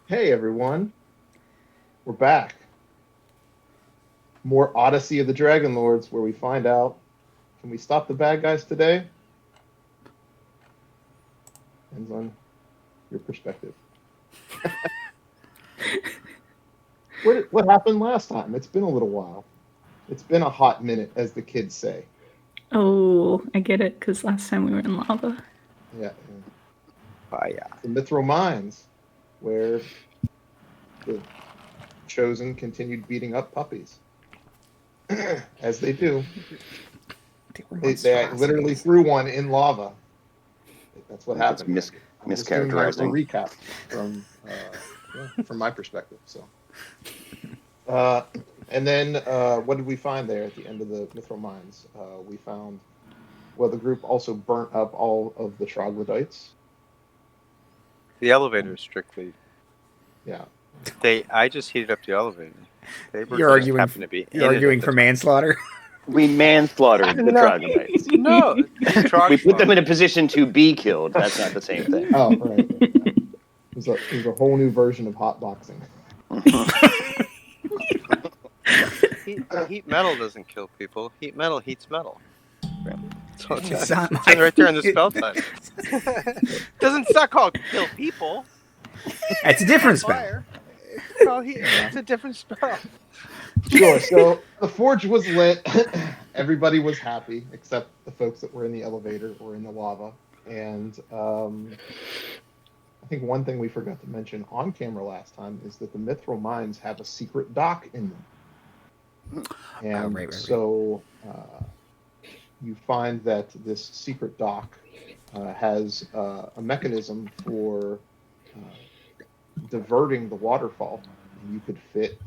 Hey everyone, we're back. More Odyssey of the Dragonlords, where we find out, can we stop the bad guys today? Depends on your perspective. What happened last time? It's been a little while. It's been a hot minute, as the kids say. Oh, I get it, because last time we were in lava. Yeah. Yeah. The Mithril Mines, where the Chosen continued beating up puppies. As they do. They literally threw one in lava. That's what happened. Mischaracterizing. A recap from my perspective. So, and then what did we find there at the end of the Mithril Mines? We found, the group also burnt up all of the troglodytes. The elevator is strictly. Yeah. I just heated up the elevator. You're arguing for manslaughter? We manslaughtered the troglodytes. No, we put them in a position to be killed. That's not the same thing. Oh, right. There's a whole new version of hotboxing. Heat metal doesn't kill people. Heat metal heats metal. So it's right there in the spell title. Doesn't suck all kill people. It's a different spell. It's a different spell. Sure. So the forge was lit. Everybody was happy except the folks that were in the elevator or in the lava. And I think one thing we forgot to mention on camera last time is that the Mithril Mines have a secret dock in them. And right. So you find that this secret dock has a mechanism for diverting the waterfall. And you could fit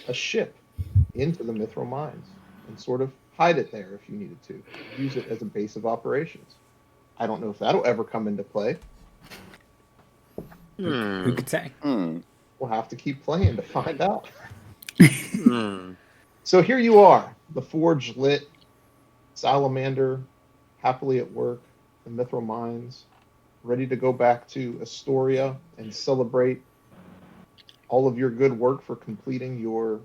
a ship into the Mithril Mines and sort of hide it there if you needed to. Use it as a base of operations. I don't know if that'll ever come into play. Who could say? We'll have to keep playing to find out. So here you are, the forge lit, Salamander happily at work, the Mithril Mines, ready to go back to Astoria and celebrate all of your good work for completing your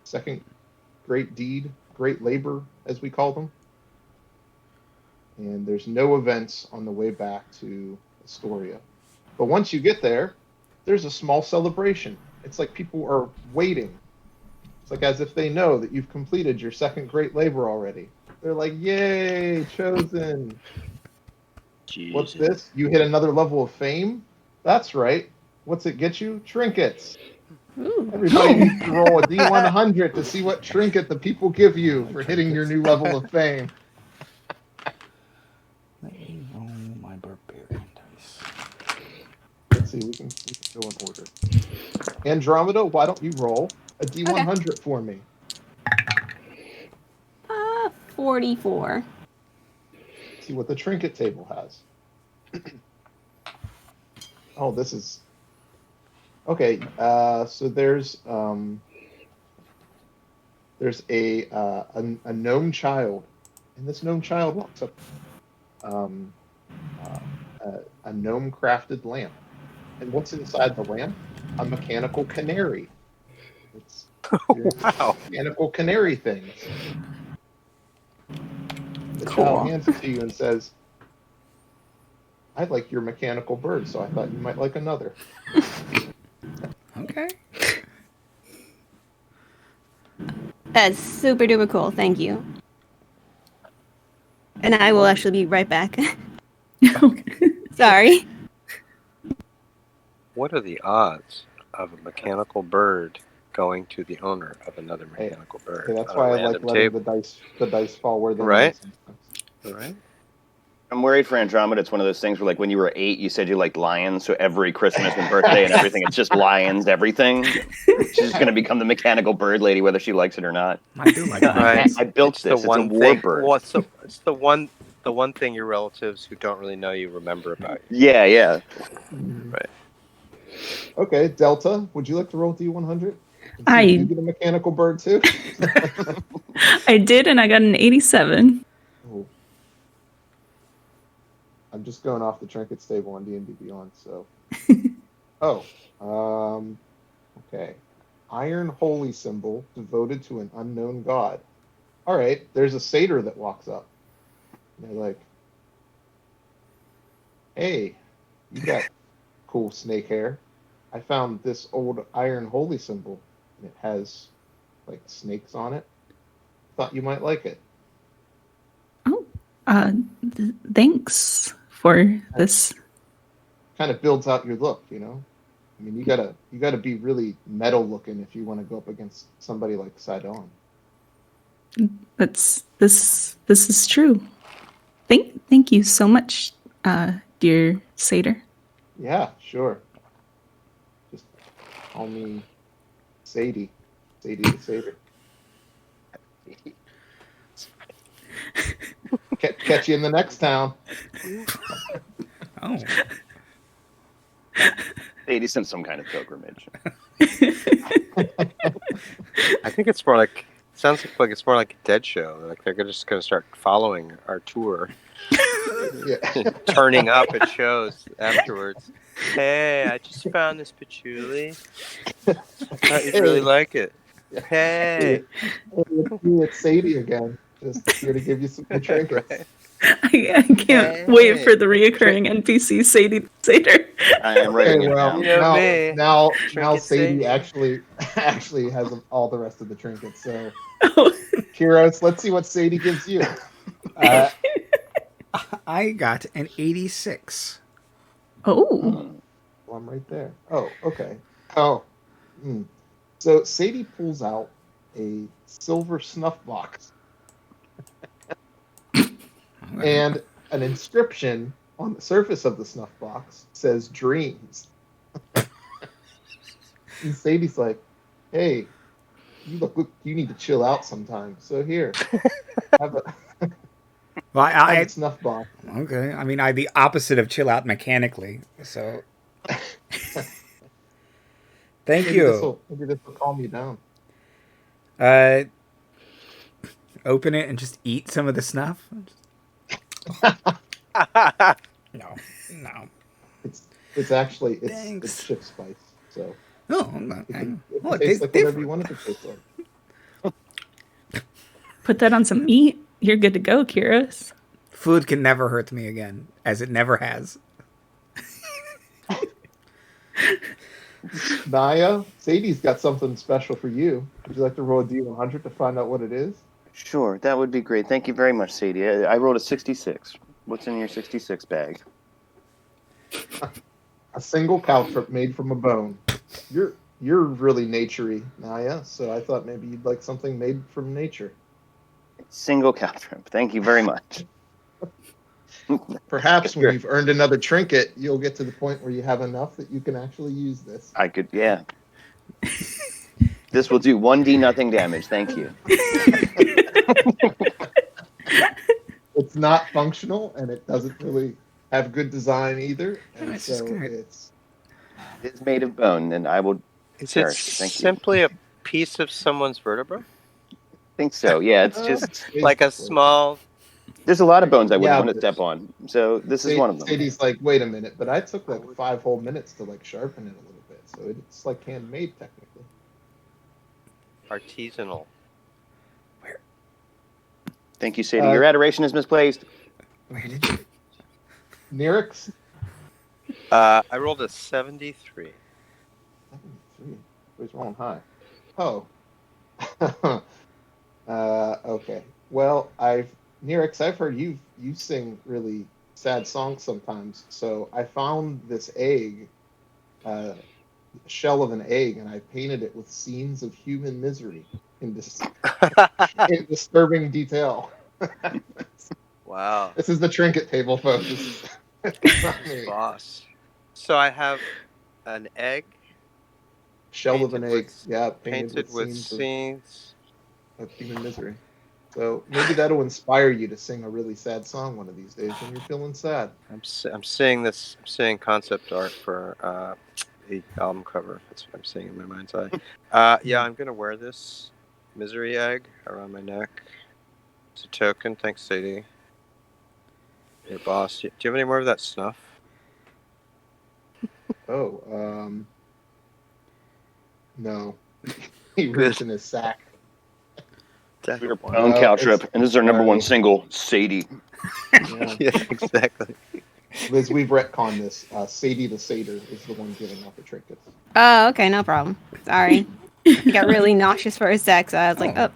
second great deed, great labor, as we call them. And there's no events on the way back to Astoria. But once you get there, there's a small celebration. It's like people are waiting. It's like as if they know that you've completed your second great labor already. They're like, yay, Chosen. Jesus. What's this? You hit another level of fame? That's right. What's it get you? Trinkets. Ooh. Everybody needs to roll a D100 to see what trinket the people give you for hitting your new level of fame. Let me roll my barbarian dice. Let's see, we can go in order. Andromeda, why don't you roll a D100 for me? 44. Let's see what the trinket table has. Oh, this is... Okay, so there's a gnome child, and this gnome child walks up a gnome crafted lamp, and what's inside the lamp? A mechanical canary. It's wow, mechanical canary things. The child hands it to you and says, "I like your mechanical bird, so I thought you might like another." Okay. That's super duper cool. Thank you. And I will actually be right back. Sorry. What are the odds of a mechanical bird going to the owner of another mechanical bird? Okay, that's why I like letting the dice fall where they right. I'm worried for Andromeda. It's one of those things where, like, when you were 8, you said you liked lions, so every Christmas and birthday and everything, it's just lions, everything. She's just going to become the mechanical bird lady, whether she likes it or not. I do like lions. I built this. It's a warbird. Well, it's the one thing your relatives who don't really know you remember about you. Yeah. Right. Okay, Delta, would you like to roll D100? You get a mechanical bird too? I did, and I got an 87. Oh. I'm just going off the trinkets table on D&D Beyond, so Oh, okay. Iron holy symbol devoted to an unknown god. All right, there's a satyr that walks up. And they're like, "Hey, you got cool snake hair. I found this old iron holy symbol, and it has like snakes on it. Thought you might like it." Oh, thanks for this. Kind of builds out your look, you know. I mean, you gotta be really metal looking if you want to go up against somebody like Sidon. This is true. Thank you so much, dear Satyr. Yeah, sure. Just call me Saddie. Saddie the Satyr. Catch you in the next town. Oh. Sadie's in some kind of pilgrimage. I think it's more like, sounds like it's more like a dead show. Like they're just going to start following our tour, turning up at shows afterwards. Hey, I just found this patchouli. I thought you'd really like it. Hey. It's Saddie again. Just here to give you some good trinkets. Right. I can't wait for the reoccurring NPC Saddie Satyr. I am writing it Well, down. You know me. now Trinket Saddie Saddie. actually has all the rest of the trinkets. So, Oh. Kyros, let's see what Saddie gives you. I got an 86. Oh. Well, I'm right there. Oh, okay. Oh, so Saddie pulls out a silver snuff box and an inscription on the surface of the snuff box says "dreams." And Saddie's like, "Hey, you need to chill out sometime. So here, have a, Well, have a snuff box." Okay. I mean, I'm the opposite of chill out mechanically. So, thank you. Maybe this will calm you down. Open it and just eat some of the snuff. No. It's actually Thanks. it's ship spice. So Oh, it tastes like whatever you want it to taste like. Put that on some meat. You're good to go, Kyros. Food can never hurt me again, as it never has. Naya, Saddie's got something special for you. Would you like to roll a D100 to find out what it is? Sure, that would be great. Thank you very much, Sadie. I rolled a 66. What's in your 66 bag? A single caltrip made from a bone. You're really naturey, Naya, so I thought maybe you'd like something made from nature. Single caltrip. Thank you very much. Perhaps when you've earned another trinket, you'll get to the point where you have enough that you can actually use this. I could, yeah. This will do 1d nothing damage. Thank you. It's not functional, and it doesn't really have good design either. And It's so just It's made of bone, and I will Is it cherish it. Thank you. simply a piece of someone's vertebra? I think so. Yeah, it's just Like a small... there's a lot of bones I wouldn't Yeah, want to step on. So this is one of them. Sadie's like, wait a minute, but I took like 5 whole minutes to like sharpen it a little bit, so it's like handmade technically. Artisanal. Thank you, Sadie. Your adoration is misplaced. Where did you? Nyrix? I rolled a 73. 73. Where's rolling high? Oh. Okay. Well, Nyrix, I've heard you sing really sad songs sometimes. So I found this egg, shell of an egg, and I painted it with scenes of human misery in disturbing detail. Wow. This is the trinket table, folks. This is not me. Boss. So I have an egg. Shell of an egg. Yeah, Painted with scenes of human misery. So maybe that'll inspire you to sing a really sad song one of these days when you're feeling sad. I'm seeing this. I'm seeing concept art for the album cover. That's what I'm seeing in my mind's eye. Yeah, I'm gonna wear this misery egg around my neck. It's a token. Thanks, Sadie. Hey, boss. Do you have any more of that snuff? Oh, no. He reached in his sack. We're pound cow trip, and this is our number one single, Saddie. Yeah. Yeah, exactly. Liz, we've retconned this. Saddie the Satyr is the one giving out the trinkets. Oh, okay, no problem. Sorry. I got really nauseous for a sec, so I was like, oh,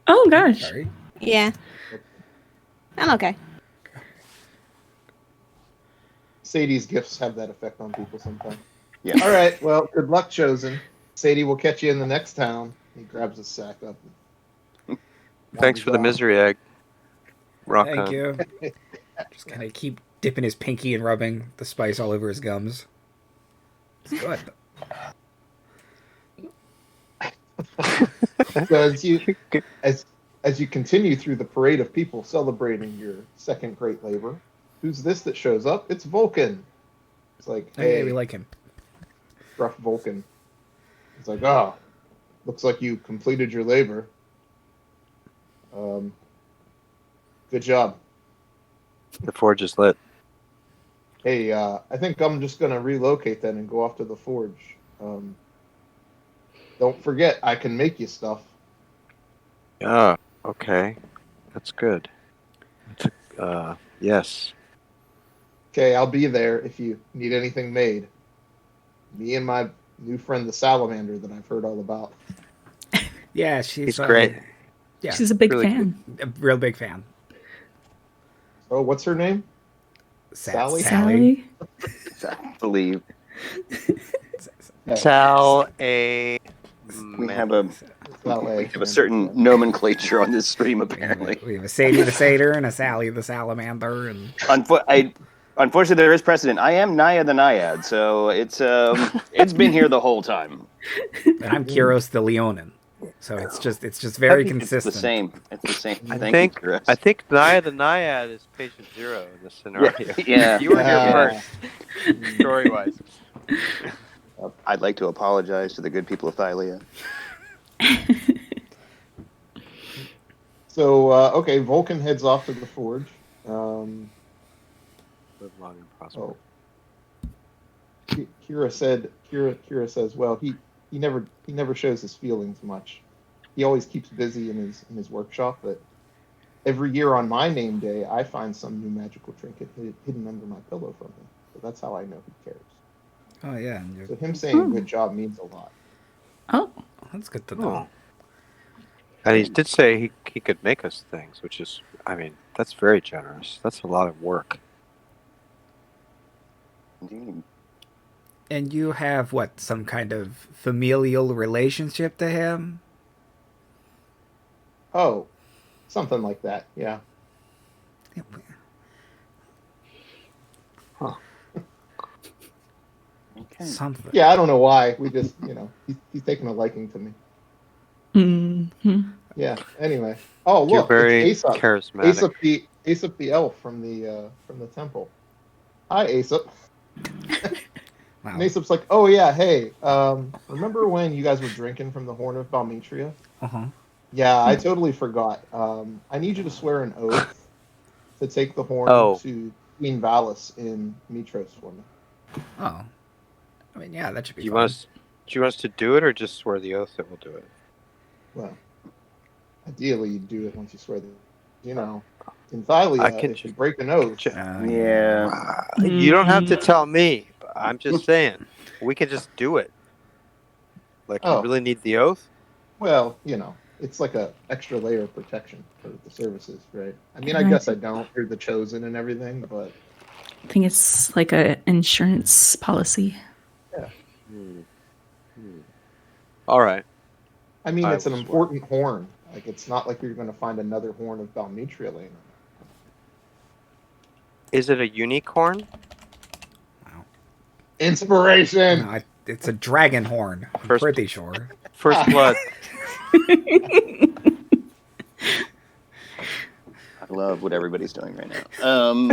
Oh gosh. Sorry. yeah. I'm okay. Saddie's gifts have that effect on people sometimes. Yeah. All right. Well, good luck, Chosen. Saddie will catch you in the next town. He grabs his sack up. Thanks for the misery egg. Rock Thank on. you. Just kind of keep dipping his pinky and rubbing the spice all over his gums. It's good. So as you continue through the parade of people celebrating your second great labor, who's this that shows up? It's Vulcan. It's like, Oh, yeah, hey, we like him. rough Vulcan. It's like, oh, looks like you completed your labor. Good job. The forge is lit. Hey, I think I'm just gonna relocate then and go off to the forge. Don't forget, I can make you stuff. Ah, okay. That's good. Yes. Okay, I'll be there if you need anything made. Me and my new friend, the salamander, that I've heard all about. Yeah, she's He's great. Yeah, She's a big really fan. a real big fan. Oh, what's her name? Sally? Sally. I believe Sal a. we have a Sally. certain nomenclature on this stream, apparently. We have a Saddie the Satyr and a Sally the Salamander, and Unfortunately, there is precedent. I am Naya the Naiad, so it's been here the whole time. I'm Kyros the Leonin. So it's just very consistent. It's the same. It's the same. I Thank think you, Chris. I think Naya the Naiad is patient zero in this scenario. Yeah. You were here first, story wise. I'd like to apologize to the good people of Thylea. So, okay, Vulcan heads off to the forge. Live long and prosper. Oh. Kira says, well, he never shows his feelings much. He always keeps busy in his workshop, but every year on my name day, I find some new magical trinket hidden under my pillow from him. So that's how I know he cares. Oh yeah, and So him saying good job means a lot. Oh, that's good to know. And he did say he could make us things, which is, I mean, that's very generous. That's a lot of work. Indeed. And you have what, some kind of familial relationship to him? Oh, something like that, yeah. Huh. Okay. Something. Yeah, I don't know why. We just, he's taking a liking to me. mm-hmm. Yeah. Anyway. Oh, look, You're very it's Aesop. charismatic. Aesop the elf from the temple. Hi, Aesop. Wow. And Aesop's like, oh yeah, hey, remember when you guys were drinking from the horn of Balmetria? Uh-huh. Yeah, I totally forgot. I need you to swear an oath to take the horn to Queen Valis in Mitros for me. Oh. I mean, yeah, that should be Do you fun. want us to do it, or just swear the oath that we'll do it? Well, ideally you do it once you swear the, in Thylea, if you break an oath. Yeah. You don't have to tell me. But I'm just saying, we can just do it. Like, you really need the oath? Well, it's like a extra layer of protection for the services, right? I mean, I guess I don't. You're the chosen and everything, but I think it's like a insurance policy. yeah. All right. I mean, it's an important horn. Like, it's not like you're going to find another horn of Balmetria laying. Is it a unicorn? Wow. Inspiration! No, it's a dragon horn. I'm pretty sure. First blood. I love what everybody's doing right now.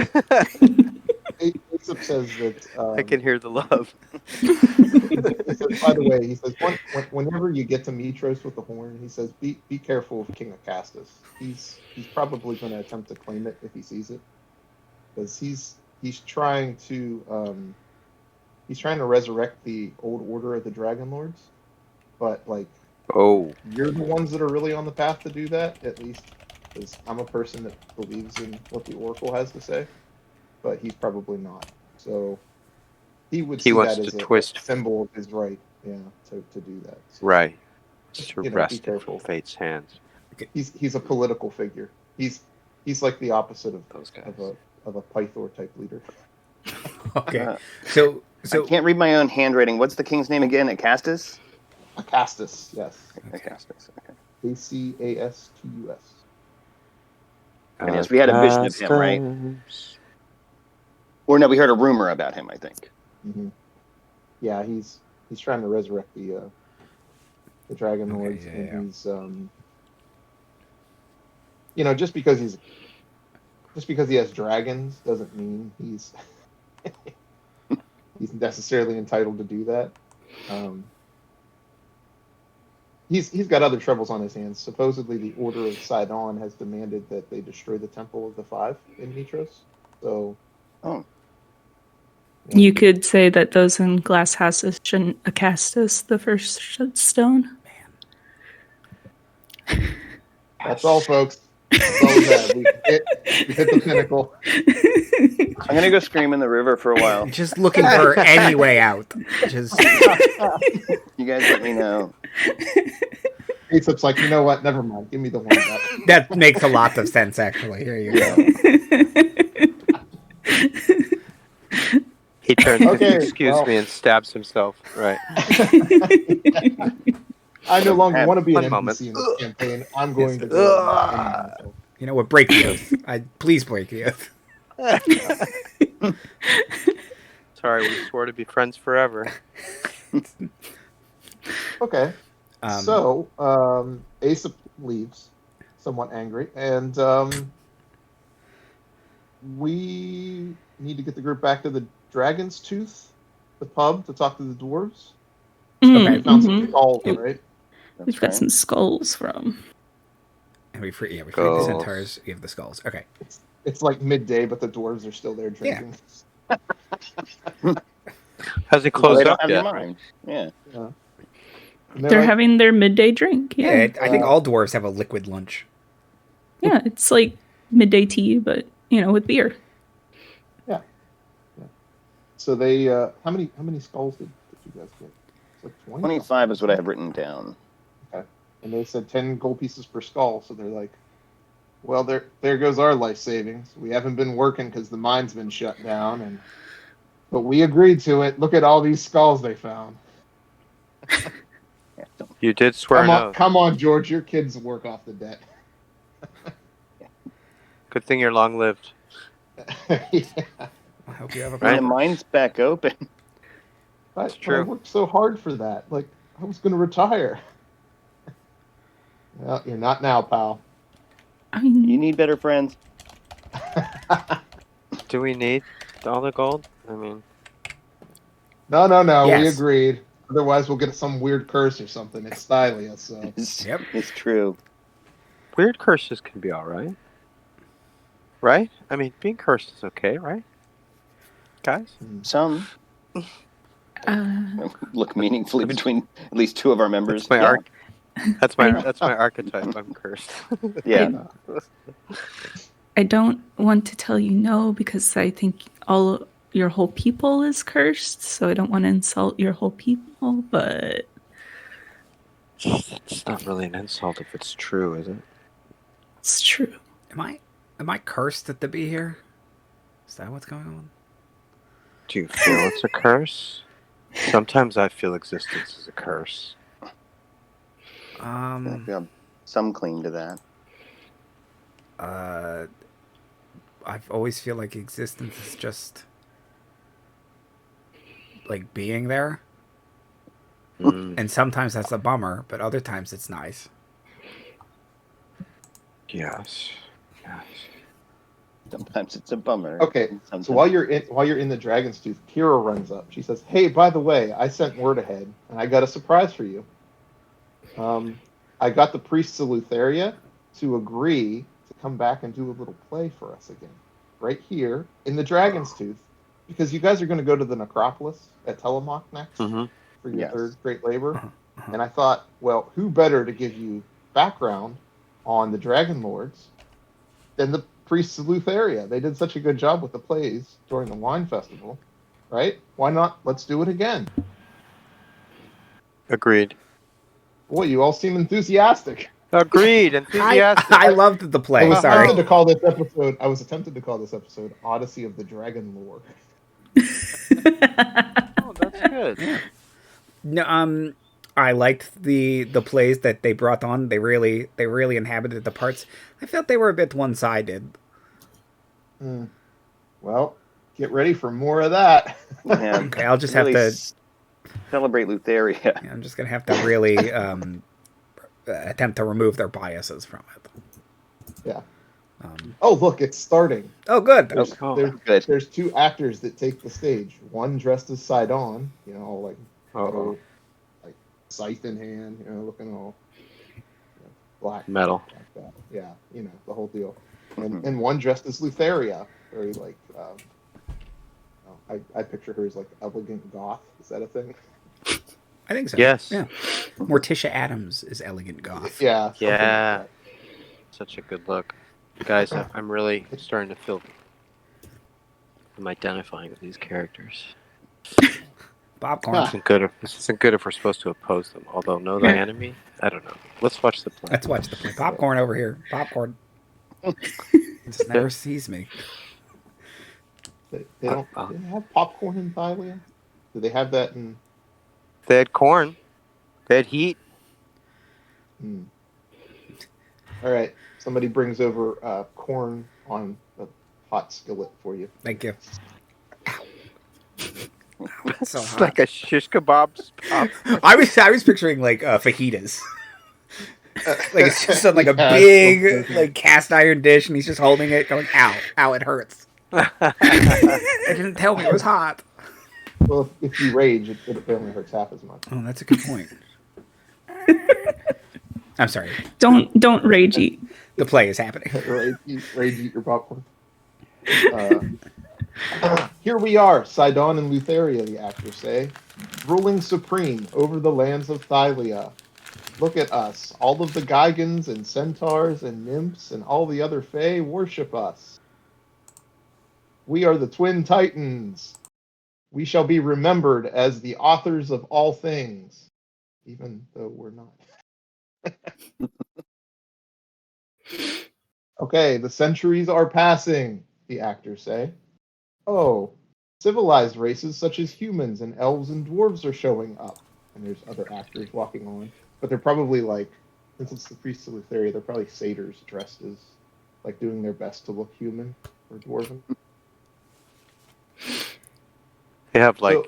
Aesop says that... I can hear the love. He says, by the way, he says, whenever you get to Mitros with the horn, he says, be careful of King of Castus. He's probably going to attempt to claim it if he sees it. Because he's trying to he's trying to resurrect the old order of the Dragonlords, but like Oh, you're the ones that are really on the path to do that, at least because I'm a person that believes in what the Oracle has to say, but he's probably not. So he would he see wants that to as a twist. symbol of his right, yeah, to do that. So, Right. just, To be wrest it careful. from fate's hands. He's a political figure. He's like the opposite Those guys. of a Pythor type leader. Okay. So I can't read my own handwriting. What's the king's name again? Acastus? Acastus, yes. Acastus. Okay. Acastus. And yes, we had a vision of him, right? Or no, we heard a rumor about him, I think. Mm-hmm. Yeah, he's trying to resurrect the Dragonlords, Okay, yeah. and he's just because he has dragons doesn't mean he's he's necessarily entitled to do that. He's got other troubles on his hands. Supposedly, the Order of Sidon has demanded that they destroy the Temple of the Five in Mitros. So, Oh. yeah. You could say that those in glass houses shouldn't cast us the first stone. That's all, folks. That's all we have. We hit the pinnacle. I'm going to go scream in the river for a while. just looking for any way out. Just You guys let me know. Aesop's like, you know what? Never mind. Give me the one back. that makes a lot of sense, actually. Here you go. He turns to Okay, excuse me and stabs himself. Right. I no longer want to be an One NPC in this campaign. I'm going to go. Myself. You know what? Break the oath. Please break the oath. Sorry, we swore to be friends forever. Okay. So, Aesop leaves, somewhat angry, and we need to get the group back to the Dragon's Tooth, the pub, to talk to the dwarves. Okay. We found some skulls, right? We've got some skulls from. And we freed the centaurs. We have the skulls. Okay. It's like midday, but the dwarves are still there drinking. Has it Well, closed they don't up have yet? your mind. Yeah. And They're like, having their midday drink. Yeah, I think all dwarves have a liquid lunch. Yeah, it's like midday tea, but with beer. So they, how many skulls did you guys get? It's like 20? 25 is what I have written down. Okay. And they said 10 gold pieces per skull, so they're like, well, there goes our life savings. We haven't been working because the mine's been shut down, but we agreed to it. Look at all these skulls they found. You did swear an oath. Come on, George. Your kids work off the debt. Good thing you're long lived. Yeah. I hope you have a Right. The mine's back open. That's true. I worked so hard for that. Like, I was going to retire. Well, you're not now, pal. I mean, You need better friends. Do we need all the gold? I mean, No. We Yes. agreed. Otherwise, we'll get some weird curse or something. It's Thylea, so. Yep. It's true. weird curses can be all right. Right? I mean, being cursed is okay, right? Guys? Some look meaningfully between at least two of our members. That's my that's my archetype. I'm cursed. Yeah. I don't want to tell you no because I think your whole people is cursed, so I don't want to insult your whole people, but It's not really an insult if it's true, is it? it's true. Am I cursed to be here? Is that what's going on? Do you feel it's a curse? Sometimes I feel existence is a curse. Yeah, some claim to that. I've always feel like existence is just like being there. And sometimes that's a bummer, but other times it's nice. Yes. Sometimes it's a bummer. Okay, Sometimes... so while you're in the Dragon's Tooth, Kira runs up. She says, "Hey, by the way, I sent word ahead, and I got a surprise for you. I got the priests of Lutheria to agree to come back and do a little play for us again, right here in the Dragon's Tooth. because you guys are going to go to the necropolis at Telemach next Mm-hmm. for your Yes. third great labor. Uh-huh. And I thought, well, who better to give you background on the Dragonlords than the priests of Lutheria? They did such a good job with the plays during the wine festival, right? Why not? Let's do it again. Agreed. Boy, you all seem enthusiastic. Agreed. Enthusiastic. I loved the I play. was Sorry. tempted to call this episode. I was attempted to call this episode Odyssey of the Dragon Lore. Oh, that's good. No, I liked the plays that they brought on. They really inhabited the parts. I felt they were a bit one-sided. Well, get ready for more of that. Yeah. Okay, I'll just Really have to. celebrate Lutheria. Yeah, I'm just gonna have to really attempt to remove their biases from it. Yeah. Oh, look, it's starting. Oh, good. There's, Oh, good. there's two actors that take the stage. One dressed as Sidon, all like metal, like scythe in hand, looking all black Metal. like that. Yeah, the whole deal. And one dressed as Lutheria, very like I picture her as like elegant goth. Is that a thing? I think so. Yes. Yeah. Morticia Adams is elegant goth. Yeah. something like Yeah. that. Such a good look. Guys, I'm really starting to feel I'm identifying with these characters. Popcorn. This isn't good if we're supposed to oppose them. Although know the enemy? I don't know. Let's watch the play. Let's watch the play. Popcorn over here. Popcorn. Just never sees me. They don't they have popcorn in Thylea? Do they have that in? They had corn. They had heat. All right. Somebody brings over corn on a hot skillet for you. Thank you. It's so It's hot. like a shish kebab pop. I was picturing like fajitas. Like it's just like a Yeah, big something. like cast iron dish, and he's just holding it, going, "Ow, ow, it hurts." They didn't tell me it was hot. Well, if you rage, it only hurts half as much. Oh, that's a good point. I'm sorry. Don't rage eat. The play is happening. Rage eat your popcorn. Here we are, Sidon and Lutheria, the actors say, ruling supreme over the lands of Thylea. Look at us. All of the Gigans and centaurs and nymphs and all the other fae worship us. We are the twin titans. We shall be remembered as the authors of all things, even though we're not. Okay, the centuries are passing, the actors say. Oh, civilized races such as humans and elves and dwarves are showing up. And there's other actors walking on. But they're probably like, since it's the priests of Lutheria, they're probably satyrs dressed as, like, doing their best to look human or dwarven. They have like So-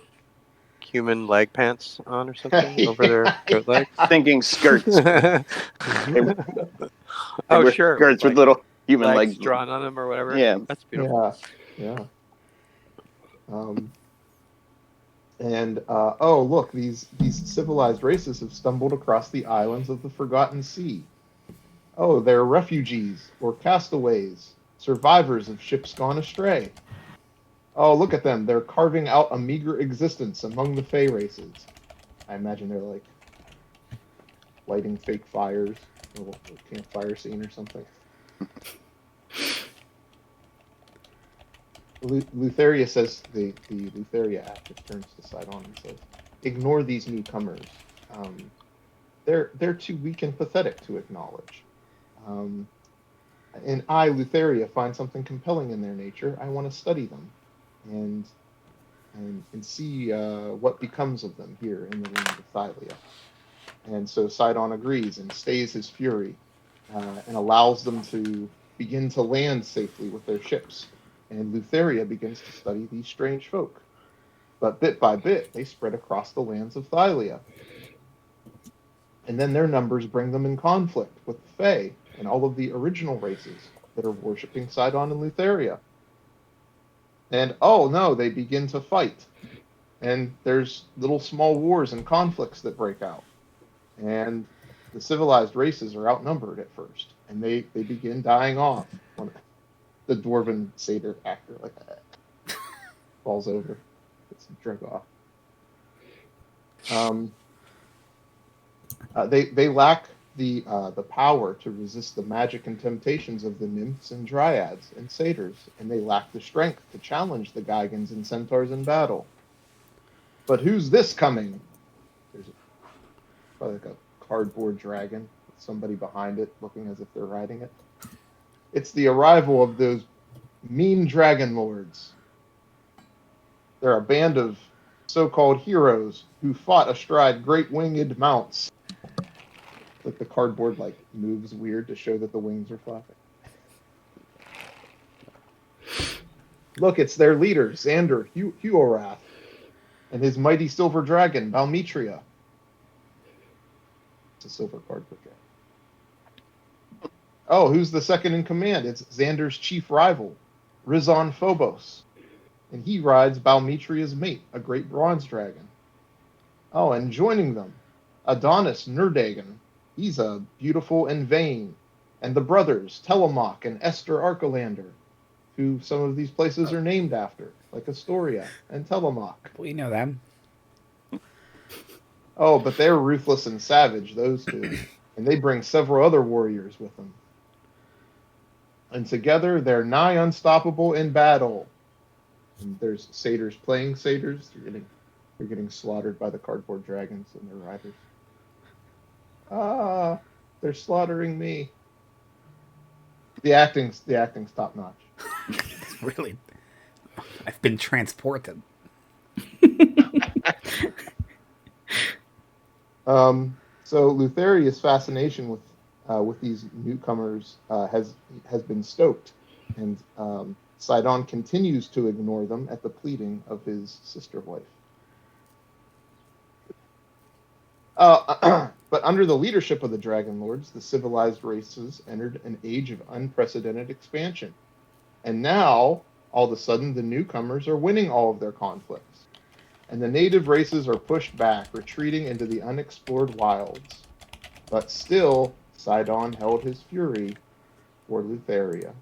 human leg pants on or something over their coat legs. Thinking skirts. They Oh, wear sure. Skirts Like with little human legs legs. drawn on them or whatever. Yeah. That's beautiful. Yeah. Oh, look, these civilized races have stumbled across the islands of the Forgotten Sea. Oh, they're refugees or castaways, survivors of ships gone astray. Oh, look at them. They're carving out a meager existence among the Fey races. I imagine they're like lighting fake fires, a little campfire scene or something. Lutheria says, the Lutheria actor turns to Sidon and says, ignore these newcomers. They're too weak and pathetic to acknowledge. And I, Lutheria, find something compelling in their nature. I want to study them and see what becomes of them here in the land of Thylea. And so Sidon agrees and stays his fury and allows them to begin to land safely with their ships. And Lutheria begins to study these strange folk. But bit by bit, they spread across the lands of Thylea. And then their numbers bring them in conflict with the Fae and all of the original races that are worshipping Sidon and Lutheria. And oh no, they begin to fight. And there's little small wars and conflicts that break out. And the civilized races are outnumbered at first. And they begin dying off. The dwarven satyr actor like that. falls over. Gets drug off. They lack the power to resist the magic and temptations of the nymphs and dryads and satyrs, and they lack the strength to challenge the Gigans and centaurs in battle. But who's this coming? There's probably like a cardboard dragon with somebody behind it looking as if they're riding it. It's the arrival of those mean Dragonlords. They're a band of so-called heroes who fought astride great winged mounts. Like the cardboard moves weird to show that the wings are flapping. Look, it's their leader, Xander Huorath, and his mighty silver dragon, Balmetria. It's a silver cardboard dragon. Oh, who's the second in command? It's Xander's chief rival, Rizon Phobos. And he rides Balmetria's mate, a great bronze dragon. Oh, and joining them, Adonis Nerdagon. He's beautiful and vain. And the brothers, Telemach and Esther Archelander, who some of these places are named after, like Astoria and Telemach. We know them. Oh, but they're ruthless and savage, those two. And they bring several other warriors with them. And together, they're nigh unstoppable in battle. And there's satyrs playing satyrs. They're getting slaughtered by the cardboard dragons and their riders. Ah, they're slaughtering me. The acting's top notch. Really, I've been transported. So Lutheria's fascination with these newcomers has been stoked, and Sidon continues to ignore them at the pleading of his sister wife. But under the leadership of the Dragonlords, the civilized races entered an age of unprecedented expansion. And now, all of a sudden, the newcomers are winning all of their conflicts. And the native races are pushed back, retreating into the unexplored wilds. But still, Sidon held his fury for Lutheria.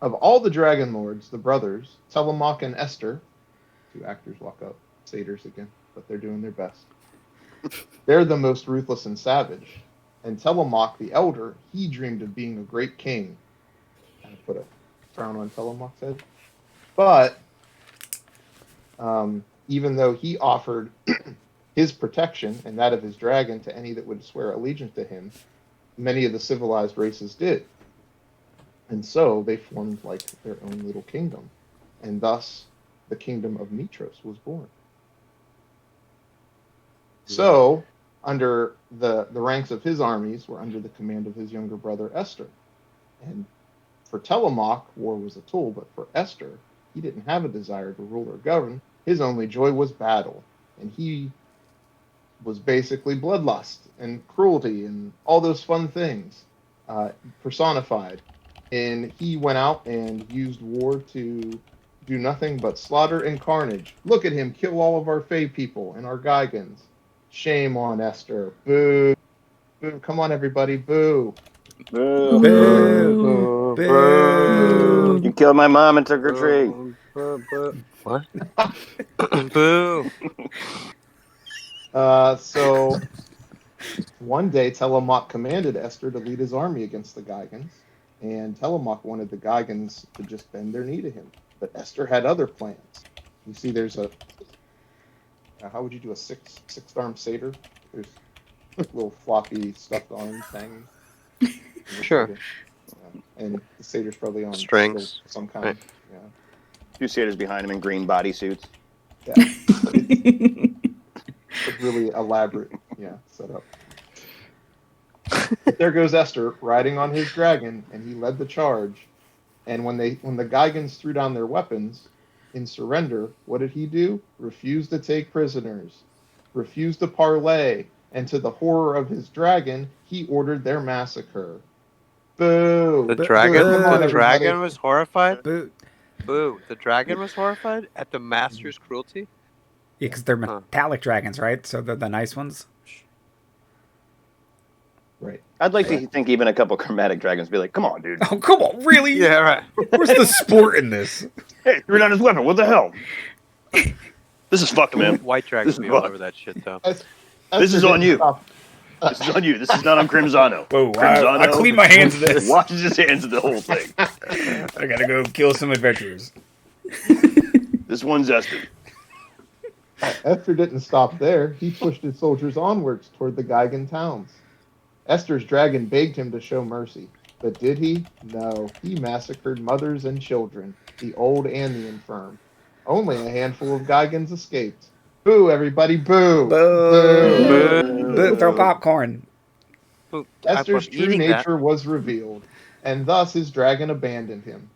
Of all the Dragonlords, the brothers, Telemach and Esther, two actors walk up, satyrs again, but they're doing their best. They're the most ruthless and savage. And Telemach, the elder, he dreamed of being a great king. I put a frown on Telemach's head. But even though he offered his protection and that of his dragon to any that would swear allegiance to him, many of the civilized races did. And so they formed their own little kingdom. And thus the kingdom of Mitros was born. So, under the ranks of his armies were under the command of his younger brother Esther. And for Telemach, war was a tool, but for Esther, he didn't have a desire to rule or govern. His only joy was battle. And he was basically bloodlust and cruelty and all those fun things personified. And he went out and used war to do nothing but slaughter and carnage. Look at him kill all of our Fae people and our Gigans. Shame on Esther. Boo. Boo. Come on, everybody. Boo. Boo. Boo. Boo. Boo. You killed my mom and took her tree. What? Boo. So one day Telemach commanded Esther to lead his army against the Gigans, and Telemach wanted the Gigans to just bend their knee to him. But Esther had other plans. You see, there's how would you do a six-armed satyr? There's little floppy stuffed arms hanging. Sure. And the satyr's probably on strings, some kind. Right. Yeah. Two satyrs behind him in green bodysuits. Yeah. It's really elaborate, setup. But there goes Esther riding on his dragon, and he led the charge. And when the Gigans threw down their weapons in surrender, what did he do? Refused to take prisoners, refused to parley, and to the horror of his dragon, he ordered their massacre. Boo! The dragon, Boo. the dragon was horrified. Boo. Boo! The dragon was horrified at the master's cruelty. Yeah, because they're metallic dragons, right? So they're the nice ones. Right. I'd like to think even a couple chromatic dragons be like, "Come on, dude! Oh, come on, really? Yeah, right. Where's the sport in this? Hey, you're not his weapon. What the hell? This is fucked, man. White This dragons is be all fucked. over that shit though. This is on you. This is on you. This is not on Crimzano. Whoa, I clean my hands of this. Washes his hands of the whole thing. I gotta go kill some adventurers. This one's Esther. Esther didn't stop there. He pushed his soldiers onwards toward the Geigen towns. Esther's dragon begged him to show mercy. But did he? No. He massacred mothers and children, the old and the infirm. Only a handful of Geigens escaped. Boo, everybody, boo! Boo! Boo. Throw popcorn. Esther's true nature was revealed, and thus his dragon abandoned him.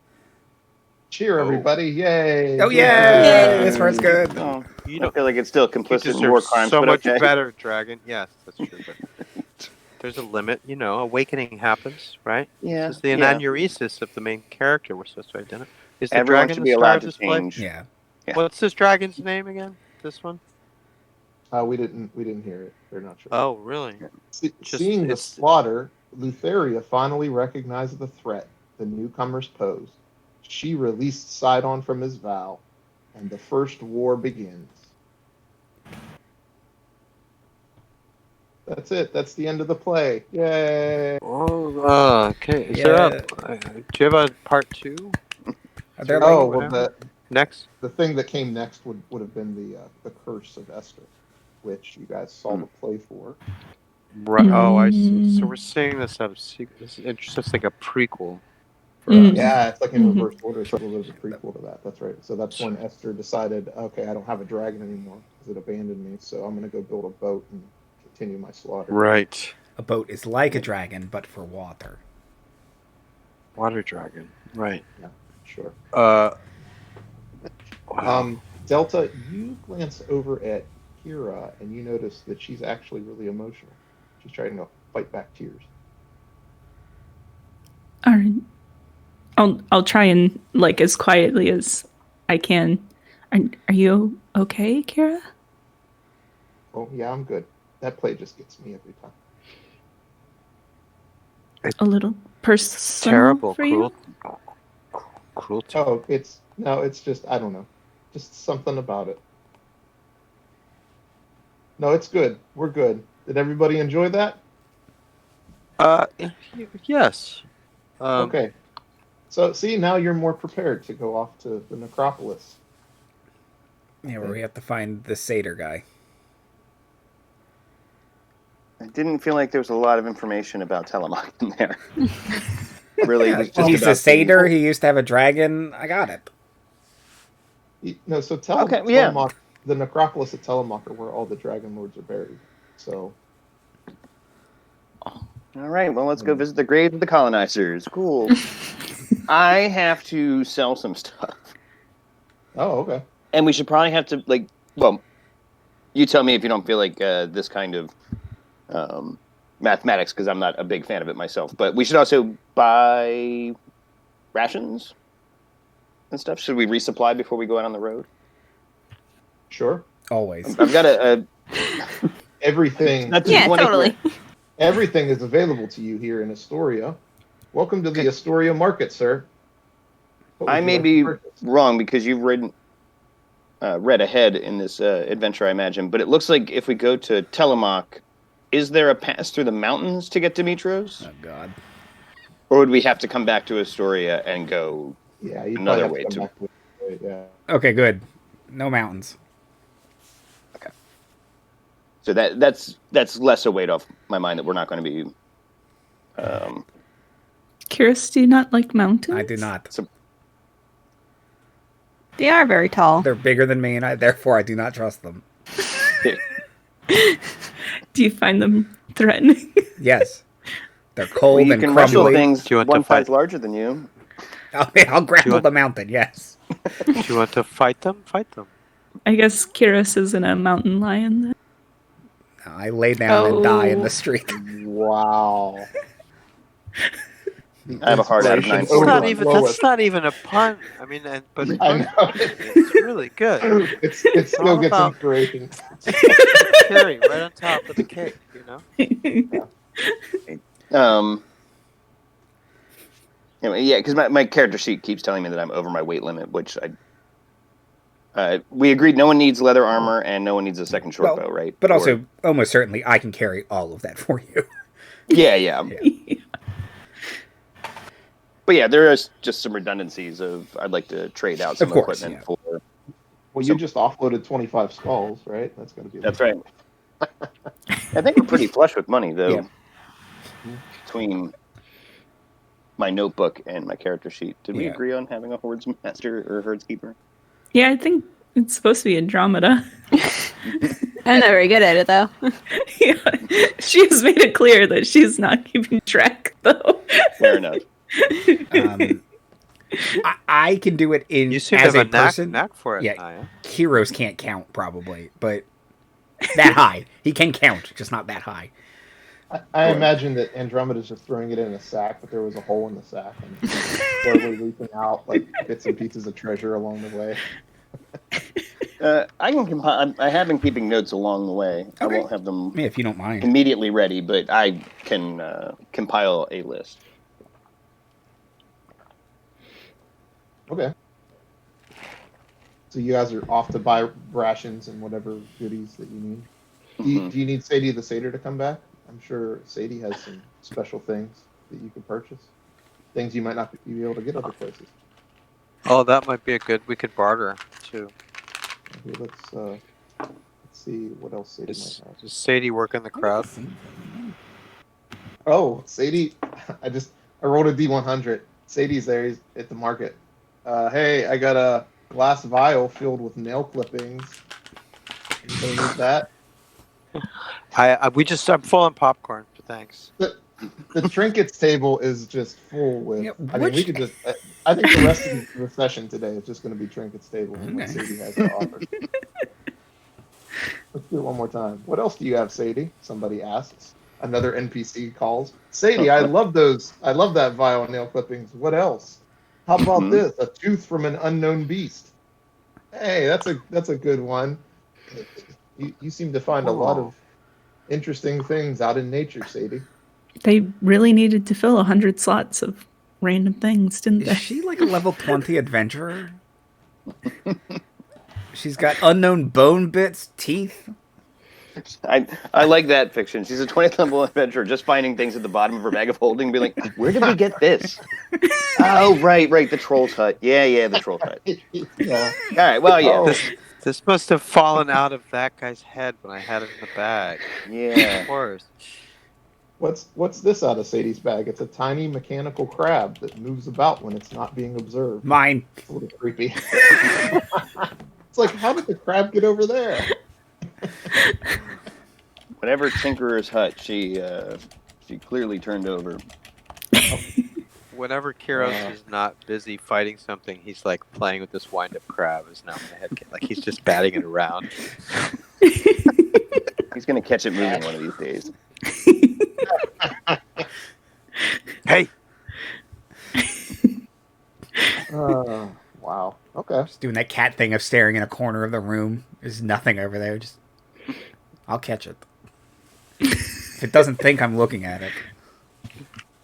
Cheer, everybody! Yay! Oh yeah! This part's good. Oh, You I don't feel like it's still you complicit in war deserve crimes, so but much okay. better, dragon. Yes, that's true. But there's a limit, you know. Awakening happens, right? Yeah. This is the yeah. anuresis of the main character we're supposed to identify. Is the Everyone dragon should the be star allowed of to this play? change. Yeah. Yeah. What's this dragon's name again? This one? We didn't hear it. They're not sure. Oh, really? Seeing the it's- slaughter, Lutheria finally recognized the threat the newcomers posed. She released Sidon from his vow, and the first war begins. That's it. That's the end of the play. Yay! Oh, okay. Is there a? Do you have a part 2? Are there Oh, like, well, Next? the thing that came next would have been the curse of Esther, which you guys saw the play for. Right. Oh, I see. So we're seeing this out of secret. This is interesting. It's like a prequel. For Mm. us. Yeah, it's like in Mhm. reverse order. So there's a prequel to that. That's right. So that's when Esther decided, okay, I don't have a dragon anymore because it abandoned me. So I'm going to go build a boat and continue my slaughter. Right. a boat is like a dragon, but for water. Water dragon. Right. Sure. Wow. Delta, you glance over at Kira and you notice that she's actually really emotional. She's trying to fight back tears. All right. I'll try and like as quietly as I can. Are you okay, Kira? Oh, yeah, I'm good. That play just gets me every time. A little personal Terrible. for you? Cruelty. Oh, it's just, I don't know. Just something about it. No, it's good. We're good. Did everybody enjoy that? Yes. Okay. So, see, now you're more prepared to go off to the necropolis. Yeah, where we have to find the satyr guy. I didn't feel like there was a lot of information about Telemach in there. Really, it was just He's about a satyr. He used to have a dragon. I got it. No, so Okay, yeah. Telemach, the necropolis at Telemach are where all the Dragonlords are buried. So, All right, well, let's go visit the graves of the colonizers. Cool. I have to sell some stuff. oh, okay. And we should probably have to, like, well, you tell me if you don't feel like this kind of mathematics, because I'm not a big fan of it myself. But we should also buy rations and stuff. Should we resupply before we go out on the road? Sure. Always. I've got Everything. That's Yeah, 20 totally. Everything is available to you here in Astoria. Welcome to the Astoria market, sir. What would I you may like to be purchase? wrong because you've read ahead in this adventure, I imagine. But it looks like if we go to Telemach, is there a pass through the mountains to get to Mitros? Oh God. Or would we have to come back to Astoria and go? Yeah, you another probably way have to to- come back with it. Yeah. Okay, good. No mountains. So that's less a weight off my mind that we're not going to be. Curious, do you not like mountains? I do not. They are very tall. They're bigger than me, and therefore I do not trust them. Do you find them threatening? Yes. They're cold you and can wrestle crumbly. things Do you want to one size fight? larger than you. I'll grapple want- the mountain, yes. Do you want to fight them? Fight them. I guess Kyrus isn't a mountain lion then. I lay down and die in Oh. the street. Wow. I have a heart out of Inspiration 940. over That's the lowest. not even a pun. I mean, but I know. it's really good. It still all gets about- inspiration. Cherry right on top of the cake, you know. Anyway, yeah, because my character sheet keeps telling me that I'm over my weight limit, which we agreed no one needs leather armor and no one needs a second short bow, right? But also, almost certainly, I can carry all of that for you. Yeah. But yeah, there is just some redundancies of I'd like to trade out some equipment for. Well, you just offloaded 25 skulls, right? That's going to be. That's right. I think we're pretty flush with money, though. Yeah. Between my notebook and my character sheet, did we agree on having a hordes master or herds keeper? Yeah, I think it's supposed to be Andromeda. I'm not very good at it, though. Yeah, she has made it clear that she's not keeping track, though. Fair enough. I can do it in you seem as to have a person. Knack for it, yeah, Naya. Kyros can't count probably, but that high. He can count, just not that high. I imagine that Andromeda's just throwing it in a sack, but there was a hole in the sack and slowly leaping out like bits and pieces of treasure along the way. I can compile. I have been keeping notes along the way. Okay. I won't have them if you don't mind immediately ready, but I can compile a list. Okay. So you guys are off to buy rations and whatever goodies that you need. Do you need Saddie the Satyr to come back? I'm sure Saddie has some special things that you could purchase. Things you might not be able to get other places. Oh, that might be we could barter, too. Okay, let's see what else Saddie might have. Does Saddie work in the crowd? Oh, Saddie, I rolled a D100. Saddie's there, he's at the market. Hey, I got a glass vial filled with nail clippings. You gonna need that? I'm full on popcorn, but thanks. The trinkets table is just full with. I mean, we could just. I think the rest of the session today is just going to be trinkets table and what Saddie has to offer. Let's do it one more time. What else do you have, Saddie? Somebody asks. Another NPC calls. Saddie, I love those. I love that vial of nail clippings. What else? How about this? A tooth from an unknown beast. Hey, that's a good one. You seem to find a lot of interesting things out in nature, Saddie. They really needed to fill 100 slots of random things, didn't they? Is she like a level 20 adventurer? She's got unknown bone bits, teeth. I like that fiction. She's a 20th level adventurer, just finding things at the bottom of her bag of holding and be like, where did we get this? Oh, right, the troll's hut. Yeah, the troll's hut. Yeah. All right, well, yeah. This must have fallen out of that guy's head when I had it in the bag. Yeah. Of course. What's this out of Saddie's bag? It's a tiny mechanical crab that moves about when it's not being observed. Mine. It's a little creepy. It's like, how did the crab get over there? Whatever Tinkerer's hut, she clearly turned over. Whenever Kyros is not busy fighting something, he's like playing with this wind-up crab. Is now in the head, like he's just batting it around. He's gonna catch it moving one of these days. Hey. Wow. Okay. Just doing that cat thing of staring in a corner of the room. There's nothing over there. Just, I'll catch it. If it doesn't think I'm looking at it.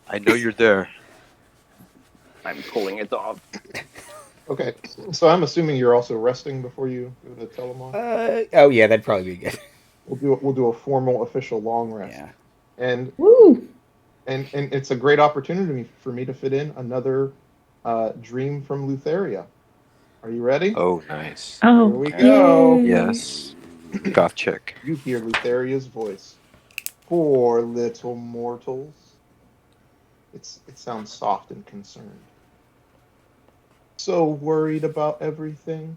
I know you're there. I'm pulling it off. Okay. So I'm assuming you're also resting before you go to Telemon? Oh yeah, that'd probably be good. We'll do a formal official long rest. Yeah. And Woo! And it's a great opportunity for me to fit in another dream from Lutheria. Are you ready? Oh, nice. Oh, here we go. yay. Yes. Goth chick. You hear Lutheria's voice. Poor little mortals. It sounds soft and concerned. So worried about everything.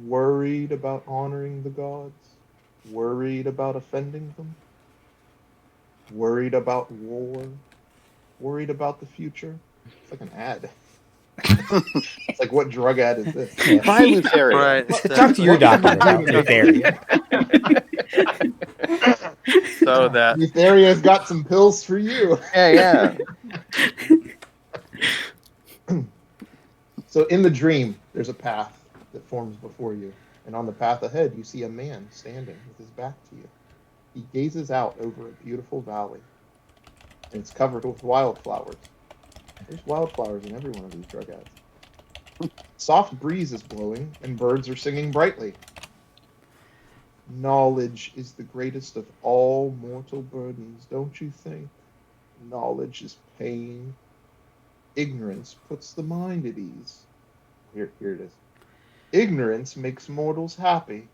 Worried about honoring the gods. Worried about offending them. Worried about war. Worried about the future. It's like an ad. It's like, what drug ad is this? Buy Lutheria. Right. Talk to your doctor about Lutheria. So that Lutheria's got some pills for you. Yeah. So in the dream, there's a path that forms before you. And on the path ahead, you see a man standing with his back to you. He gazes out over a beautiful valley, and it's covered with wildflowers. There's wildflowers in every one of these drug ads. Soft breeze is blowing, and birds are singing brightly. Knowledge is the greatest of all mortal burdens, don't you think? Knowledge is pain. Ignorance puts the mind at ease. Here it is. Ignorance makes mortals happy.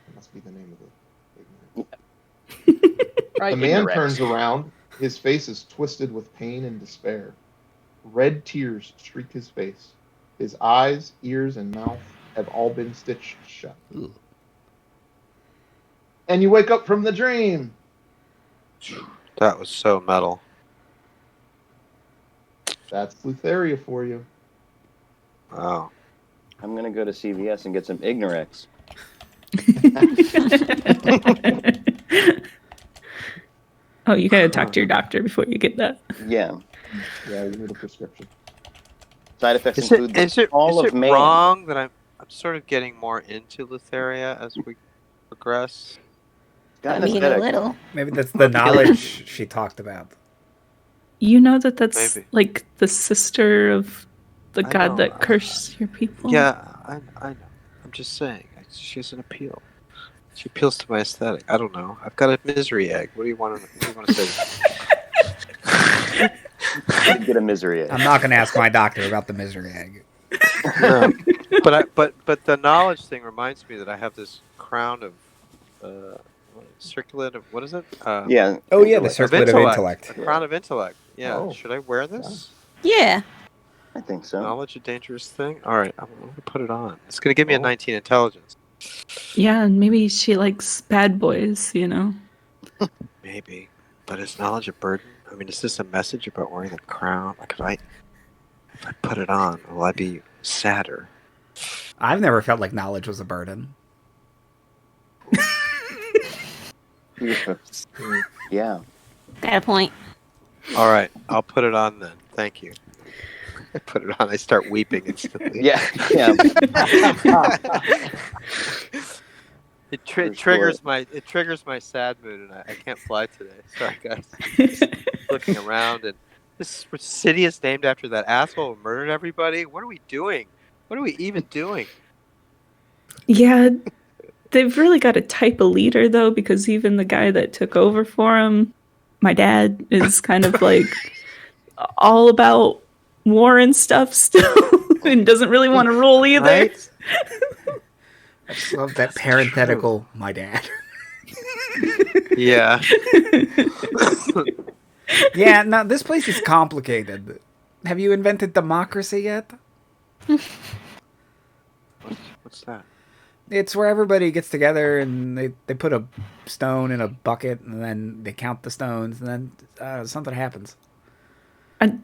That must be the name of the ignorance. Right, The man Nyrix. turns around. His face is twisted with pain and despair. Red tears streak his face. His eyes, ears, and mouth have all been stitched shut. Ooh. And you wake up from the dream. That was so metal. That's Lutheria for you. Wow. I'm going to go to CVS and get some Ignorex. Oh, you gotta talk to your doctor before you get that. Yeah. Yeah, you need a prescription. Side effects Is include it all of man. wrong that I'm sort of getting more into Lutheria as we progress? Got I an mean, a aesthetic. little. Maybe that's the knowledge she talked about. You know that's Maybe. like the sister of the I god know. that cursed your people. Yeah, I know. I'm just saying. She has an appeal. She appeals to my aesthetic. I don't know. I've got a misery egg. What do you want to say? Get a misery egg. I'm not going to ask my doctor about the misery egg. No. But the knowledge thing reminds me that I have this crown of circlet of what is it? Yeah. Oh, yeah, the intellect. circlet of intellect. A crown of intellect. Yeah. Oh. Should I wear this? Yeah. I think so. Knowledge a dangerous thing? Alright, I'm gonna put it on. It's gonna give me a Oh. 19 intelligence. Yeah, and maybe she likes bad boys, you know? Maybe. But is knowledge a burden? I mean, is this a message about wearing the crown? Like if I put it on, will I be sadder? I've never felt like knowledge was a burden. Yeah. Got a point. Alright, I'll put it on then. Thank you. I put it on, I start weeping instantly. Yeah. Yeah. It For triggers sure. it triggers my sad mood, and I can't fly today. Sorry, guys. Looking around, and this city is named after that asshole who murdered everybody. What are we doing? What are we even doing? Yeah, they've really got to type a leader, though, because even the guy that took over for him, my dad, is kind of like all about war and stuff still, and doesn't really want to rule either. Right? I just love that parenthetical, my dad. Yeah. Yeah, no, this place is complicated. Have you invented democracy yet? What's that? It's where everybody gets together and they put a stone in a bucket and then they count the stones and then something happens. I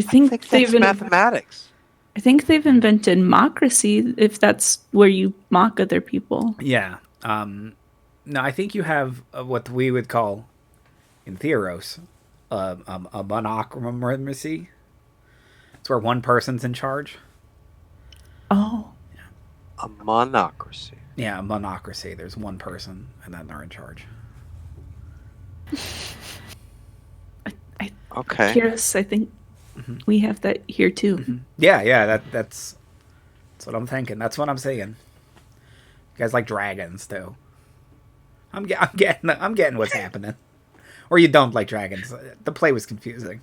think That's they've mathematics. I think they've invented democracy, if that's where you mock other people. Yeah. No, I think you have what we would call, in Theros, a monocracy. It's where one person's in charge. Oh. A monocracy. Yeah, a monocracy. There's one person, and then they're in charge. Okay. Kyros, I think we have that here too. Yeah, that's what I'm thinking. That's what I'm saying. You guys like dragons too. I'm getting what's happening. Or you don't like dragons. The play was confusing.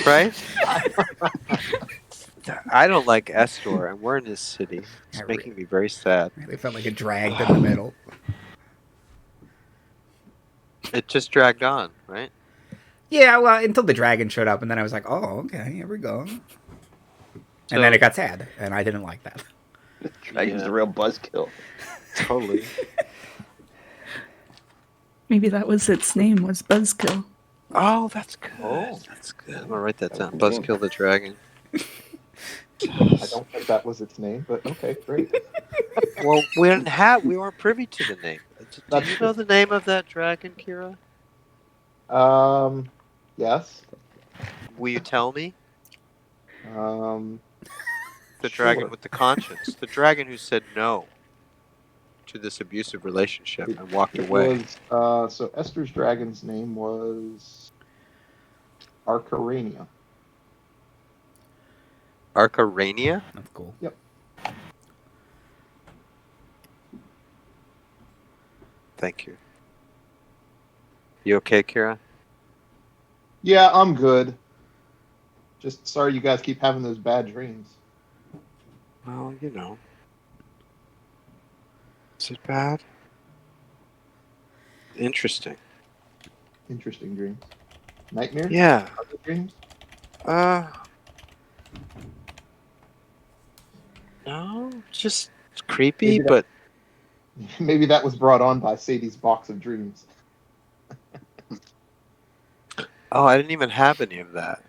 Right? I don't like Estor, and we're in this city. It's making me very sad. They felt like it dragged in the middle. It just dragged on, right? Yeah, well, until the dragon showed up, and then I was like, oh, okay, here we go. And then it got sad, and I didn't like that. Dragon's a real buzzkill. Totally. Maybe that was its name, was Buzzkill. Oh, that's good. Oh. That's good. I'm gonna write that down. Buzzkill the dragon. I don't think that was its name, but okay, great. Well, we weren't privy to the name. Did you know the name of that dragon, Kira? Yes. Will you tell me? The The dragon with the conscience. The dragon who said no to this abusive relationship and walked It away. was, so Esther's dragon's name was Arcarania. Arcarania? That's cool. Yep. Thank you. You okay, Kira? Yeah, I'm good. Just sorry you guys keep having those bad dreams. Well, you know. Is it bad? Interesting. Interesting dreams. Nightmares? Yeah. Other dreams? No, just creepy, Maybe that- but Maybe that was brought on by Sadie's box of dreams. oh, I didn't even have any of that.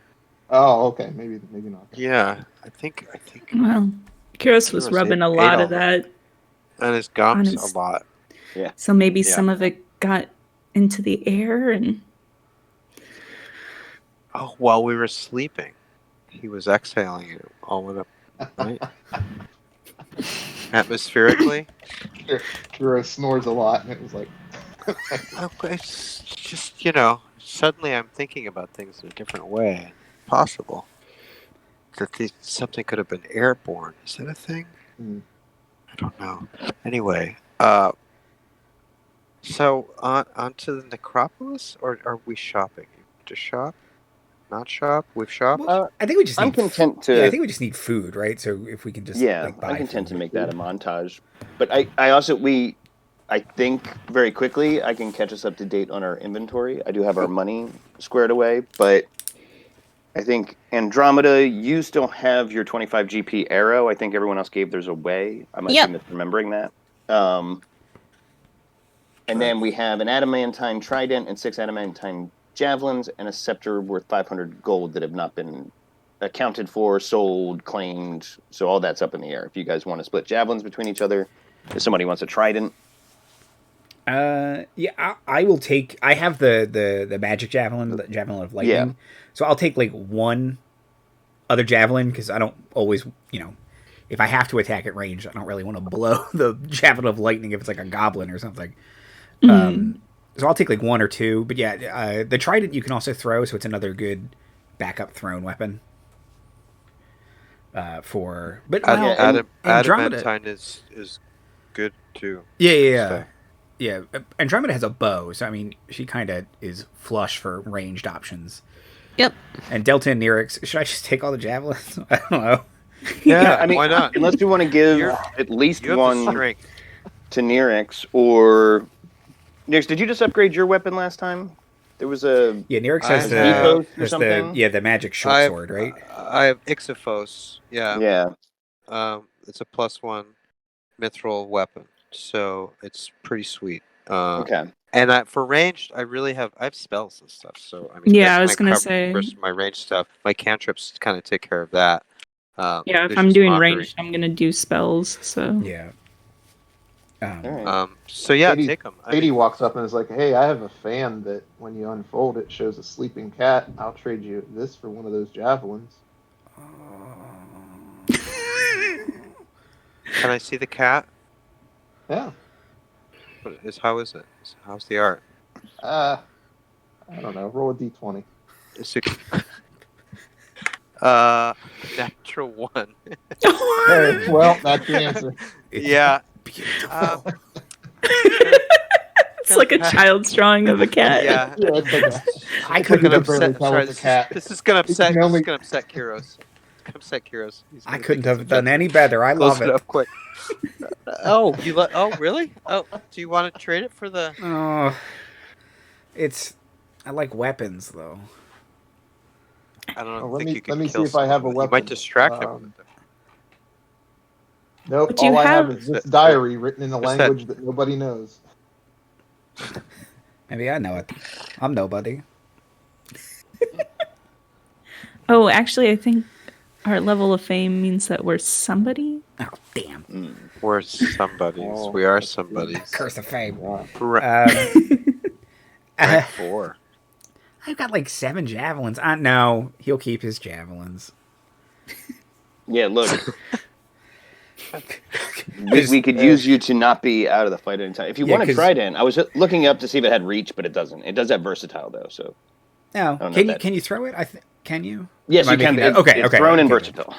Oh, okay. Maybe not. Yeah, I think, Well, Kyros was Kyros rubbing a ate lot all of that, and his gums On his- a lot. so maybe Yeah. some of it got into the air and Oh, while we were sleeping, he was exhaling it all went up, right? Atmospherically. Kira snores a lot, and it was like, Okay, it's just suddenly I'm thinking about things in a different way. Possible that something could have been airborne. Is that a thing? Hmm. I don't know. Anyway, so on to the necropolis, or are we shopping? To shop? Not shop? We've shopped. I think we just. I'm Need content to. Yeah, I think we just need food, right? So if we can just buy I'm content food. to make that a montage. But I also I think very quickly I can catch us up to date on our inventory. I do have our money squared away, but I think Andromeda, you still have your 25 GP arrow. I think everyone else gave theirs away. I might be misremembering that. And then we have an adamantine trident and 6 adamantine javelins and a scepter worth 500 gold that have not been accounted for, sold, claimed. So all that's up in the air. If you guys want to split javelins between each other, if somebody wants a trident. Yeah, I will take. I have the magic javelin, the javelin of lightning. Yeah. So I'll take like one other javelin because I don't always, if I have to attack at range, I don't really want to blow the javelin of lightning if it's like a goblin or something. So I'll take like one or two. But yeah, the trident you can also throw, so it's another good backup thrown weapon. Andromeda Adamantine is good too. Yeah. Andromeda has a bow, so I mean, she kind of is flush for ranged options. Yep. And Delta and Nyrix, should I just take all the javelins? I don't know. Yeah, I mean, why not? Unless you want to give at least You have one the strength. to Nyrix, or Nyrix, did you just upgrade your weapon last time? There was a Nyrix I has have- the something? the magic short sword, right? I have Ixophos. Yeah. yeah. It's a +1 mithril weapon, so it's pretty sweet. Okay. And for ranged, I have spells and stuff. So I mean, Yeah, that's I was gonna gonna cover say. most of my ranged stuff. My cantrips kind of take care of that. Yeah, if Vicious I'm doing Mockery. ranged, I'm gonna do spells. So Yeah. All right. So yeah, Sadie- take them. Sadie walks up and is like, "Hey, I have a fan that when you unfold it shows a sleeping cat. I'll trade you this for one of those javelins." Can I see the cat? Yeah. How is it? How's the art? I don't know. Roll a d20. Is it, natural 1. Hey, well, that's the answer. Yeah. it's like a child's drawing of a cat. Yeah. Yeah, it's like a, I it's couldn't like have you can barely tell Sorry, it's a cat. this is gonna upset. You can only- This is gonna upset Kyros. Upset Kyros. He's I gonna couldn't think have it's done offensive. any better. I Close love it it. up quick. Oh, oh, really? Oh, do you want to trade it for the? Oh, I like weapons though. I don't Oh, let think me- you can let me see kill if I have a someone. You weapon. might distract him. With it. Nope. But you All I have have- is this diary written in a What's language that nobody knows. Maybe I know it. I'm nobody. Oh, actually, I think our level of fame means that we're somebody. Oh damn! We're somebodies. Oh, We are that's somebodies. Curse of fame. Wow. Rank 4. I've got like 7 javelins. No, he'll keep his javelins. Yeah, look. we could use you to not be out of the fight anytime. If you want a 'cause- trident, I was looking up to see if it had reach, but it doesn't. It does have versatile though. So No, don't know can you throw it? Can you? yes, Am I you can. making that- Okay, it's okay. thrown and okay, versatile.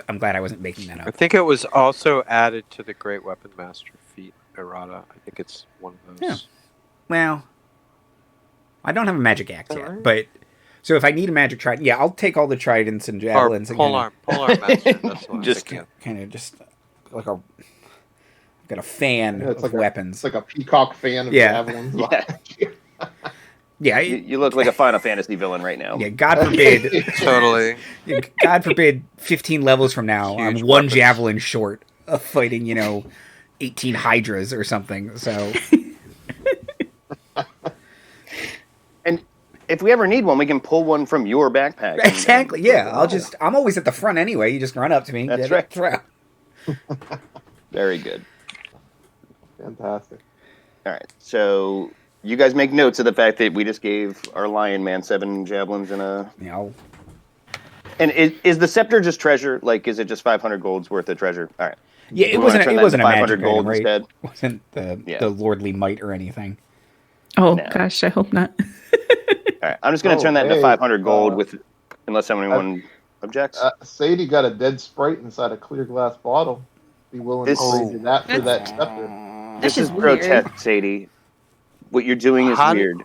I'm glad I wasn't making that I up. think it was also added to the Great Weapon Master feat errata. I think it's one of those. Yeah. Well, I don't have a magic axe Is that yet, right? but so if I need a magic trident, yeah, I'll take all the tridents and Or javelins polearm master. That's what Just- I'm kind of just like a got a fan Yeah, it's of like weapons. It's like a peacock fan of Yeah. javelins. Yeah. Yeah, You look like a Final Fantasy villain right now. yeah. God forbid, totally. God forbid, 15 levels from now, I'm Huge one weapons. javelin short of fighting, 18 hydras or something. So And if we ever need one, we can pull one from your backpack. and- exactly, yeah. I'm always at the front anyway. You just run up to me. That's get it, right. throw. Very good. Fantastic. All right, so you guys make notes of the fact that we just gave our Lion Man 7 javelins and a. And is the scepter just treasure? Like, is it just 500 gold's worth of treasure? All right. Yeah, it We wanna wasn't. turn It that wasn't a into magic 500 gold item, right? instead? It wasn't Yeah. the lordly might or anything. Oh No. gosh, I hope not. All right, I'm just going to Oh, turn that into hey, 500 gold unless anyone objects. Sadie got a dead sprite inside a clear glass bottle. Be willing This- to trade you that for that That's- scepter. This is just weird. grotesque, Sadie. What you're doing is How did- weird.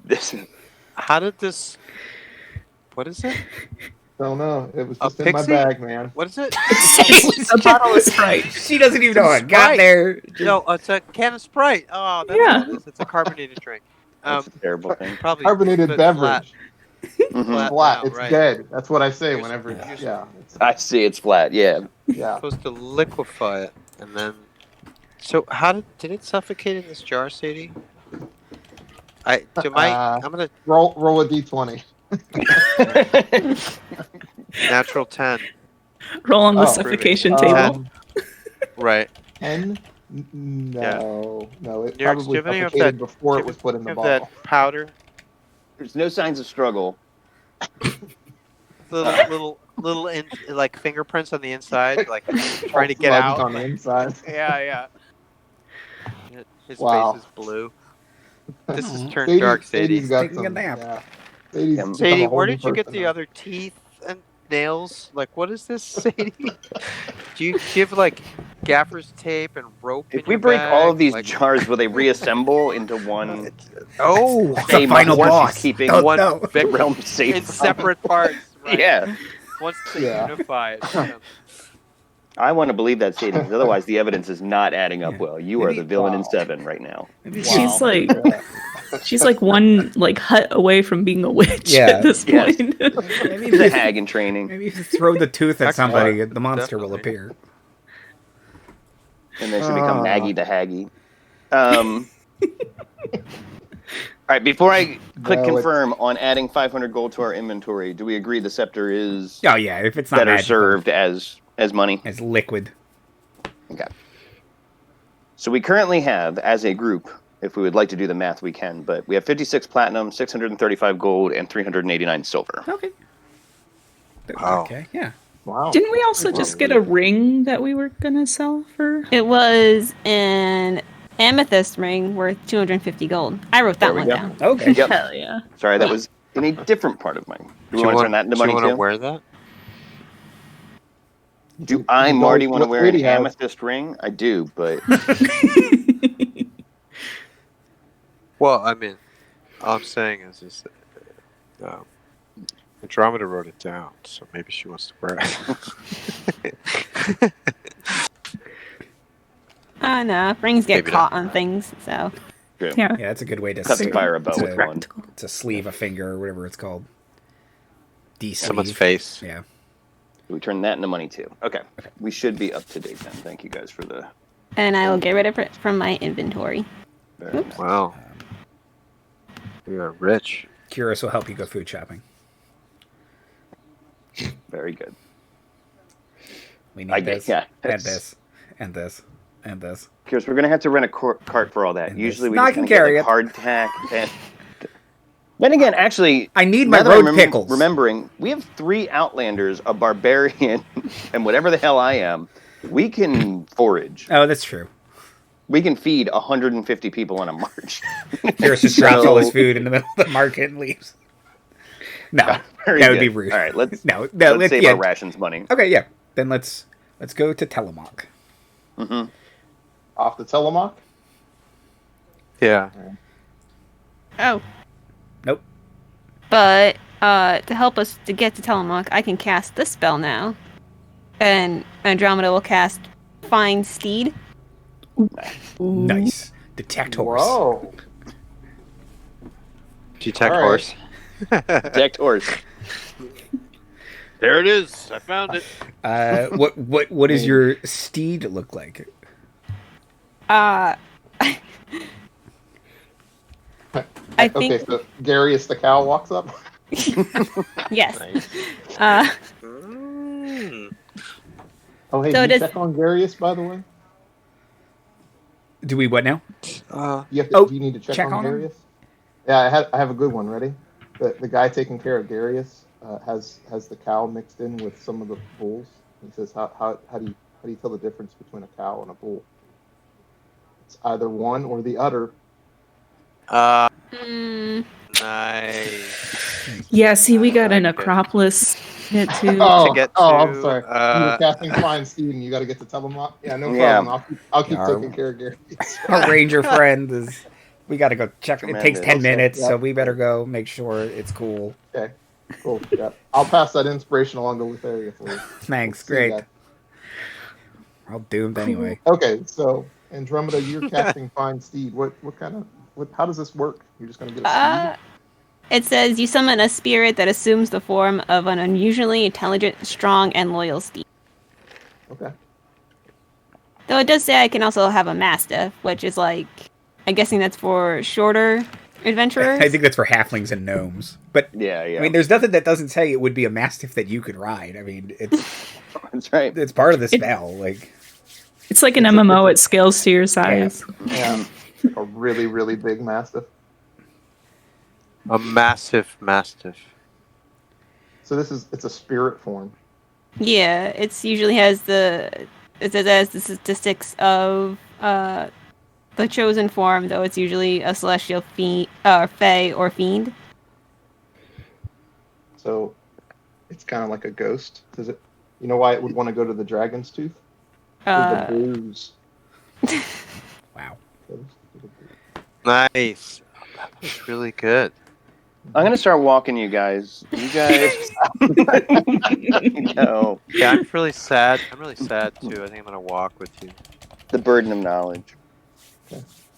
This. How did this? What is it? Don't know. It was A just in my pixie? bag, man. What is it? A bottle of Sprite. She doesn't even know It's it. Got Sprite. there. No, it's a can of Sprite. Oh, that's Yeah. all it is. It's a carbonated drink. That's a terrible thing. Probably Carbonated but beverage. Mhm. Flat Flat. out, It's right. dead. That's what I say You're whenever. supposed- Yeah. I see it's flat. Yeah. Yeah. Supposed to liquefy it and then. So how did it suffocate in this jar, Sadie? I'm gonna Roll a d20. natural 10. Roll on the Oh. suffocation Um, table. Right. 10? No. No. It Nyrix, do probably you have any of suffocated that- before do it you was put in the Have bottle. that powder, There's no signs of struggle. little like fingerprints on the inside, like trying to get Smudged out. on the inside. Yeah. His Wow. face is blue. This has turned Sadie- dark, Sadie. Sadie's got Taking a some. nap. Yeah. Sadie's become Sadie, a whole where new did you get person the now. other teeth and nails? Like, what is this, Sadie? Do you give like gaffer's tape and rope? If in we your break bag? all of these Like- jars, will they reassemble into one Oh, It's the same final once boss. she's keeping Don't one know. Vic- realm safe? in separate parts. Right? Yeah. Once they Yeah. unify it. I want to believe that, Sadie, because otherwise the evidence is not adding up Yeah. well. You are the villain in Wow. 7 right now. She's like Yeah. she's like one like hut away from being a witch Yeah. at this Yes. point. Maybe He's a if, hag in training, maybe if you throw the tooth at Excellent. somebody, the monster will Definitely. appear. and then she'll become Ah. Maggie the Haggy. All right, before I click No, confirm on adding 500 gold to our inventory, do we agree the scepter is Oh yeah, if it's not better magical, served as money? as liquid. Okay. So we currently have, as a group, if we would like to do the math, we can, but we have 56 platinum, 635 gold, and 389 silver. Okay. Wow. Okay. Yeah. Wow. Didn't we also just get a ring that we were gonna sell for? It was an amethyst ring worth 250 gold. I wrote that There we one go. down. Okay. Yep. Hell yeah. Sorry, that was in a different part of mine. Do we you want to turn that into do you money want to too? wear that? Do I, Marty, want to What wear an Sadie has. amethyst ring? I do, but Well, I mean, all I'm saying is that Andromeda wrote it down, so maybe she wants to wear it. I know. Rings get Maybe caught not. on things, so. Yeah. Yeah, that's a good way to cut the sleeve- fire a bow to- with one. to sleeve a finger or whatever it's called. Someone's De-sleeve. face. Yeah. We turn that into money too. Okay. We should be up to date then. Thank you guys for the. And I will get rid of it from my inventory. Very nice. Wow. We are rich. Kyros will help you go food shopping. Very good. We need I this, guess, yeah, and that's- this, and this, and this. Because we're gonna have to rent a cart for all that. And Usually this. we No, I just can kinda get, carry like, it. hardtack. And... Then again, actually, I need my now that I'm road pickles. Remembering, we have 3 Outlanders, a barbarian, and whatever the hell I am. We can forage. Oh, that's true. We can feed 150 people on a march. Garrett just drops all his food in the middle of the market and leaves. No, Very that would be good. rude. All right, let's let's save our rations money. Okay, yeah. Then let's go to Telemark. Mm-hmm. Off the Telemark? Yeah. Oh. Nope. But to help us to get to Telemark, I can cast this spell now. And Andromeda will cast Find Steed. Nice. Detect horse. Whoa. Detect All right. horse. Detect horse. There it is. I found it. What does your steed look like? I think Okay, so Darius the cow walks up. yes. Nice. Oh, hey, So did you does- check on Darius, by the way? Do we what now? Do you need to check check on on him? Darius? Yeah, I have a good one. Ready? The guy taking care of Darius has the cow mixed in with some of the bulls. He says, how do you tell the difference between a cow and a bull? It's either one or the other. Nice. Yeah, see, we got a like it. necropolis hit too. Oh, get I'm to, sorry. You were casting Fine Steven. You got to get to Telemark. Yeah, no Yeah. problem. I'll keep Yeah, taking care of Darius. Our ranger friend is. We got to go check. It takes Tremendous. 10 minutes, Yeah. so we better go make sure it's cool. Okay, cool. Yeah, I'll pass that inspiration along to Lutheria for you. Thanks. See you Great. guys. We're all doomed anyway. Okay, so Andromeda, you're casting Find Steed. How does this work? You're just gonna get a steed? It says you summon a spirit that assumes the form of an unusually intelligent, strong, and loyal steed. Okay. Though it does say I can also have a mastiff, which is like, I'm guessing that's for shorter adventurers. I think that's for halflings and gnomes. But Yeah. I mean, there's nothing that doesn't say it would be a mastiff that you could ride. I mean, That's right. it's part of the spell. Like, It's like an MMO. It scales to your size. Yeah. A really, really big mastiff. A massive mastiff. So it's a spirit form. Yeah, it's usually has it has the statistics of the chosen form, though it's usually a celestial fae or fiend. So it's kind of like a ghost. Does it? You know why it would want to go to the dragon's tooth? For the booze. wow. Nice. That was really good. I'm gonna start walking you guys. You guys no. Yeah, I'm really sad. I'm really sad too. I think I'm gonna walk with you. The burden of knowledge.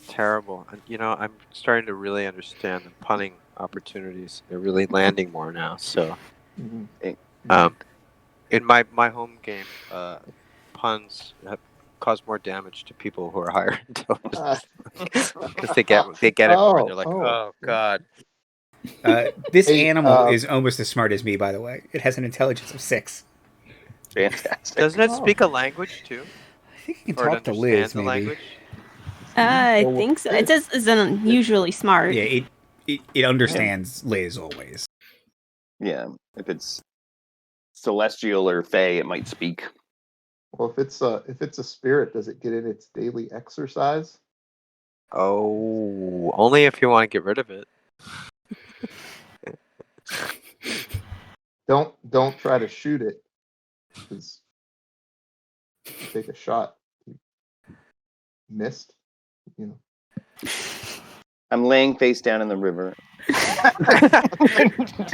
Terrible. And, I'm starting to really understand the punning opportunities. They're really landing more now. So, Mhm. in my home game, puns have caused more damage to people who are higher intelligence because they get it more. And they're like, oh god. This Hey, animal is almost as smart as me, by the way. It has an intelligence of 6. Fantastic. Doesn't it speak a language too? I think you can Or it talk to Liz, understands the maybe. language? I think so. It says it's unusually smart. Yeah, it understands Liz always. Yeah. If it's celestial or fae, it might speak. Well, if it's a spirit, does it get in its daily exercise? Oh, only if you want to get rid of it. Don't try to shoot it, because you take a shot, you missed. I'm laying face down in the river.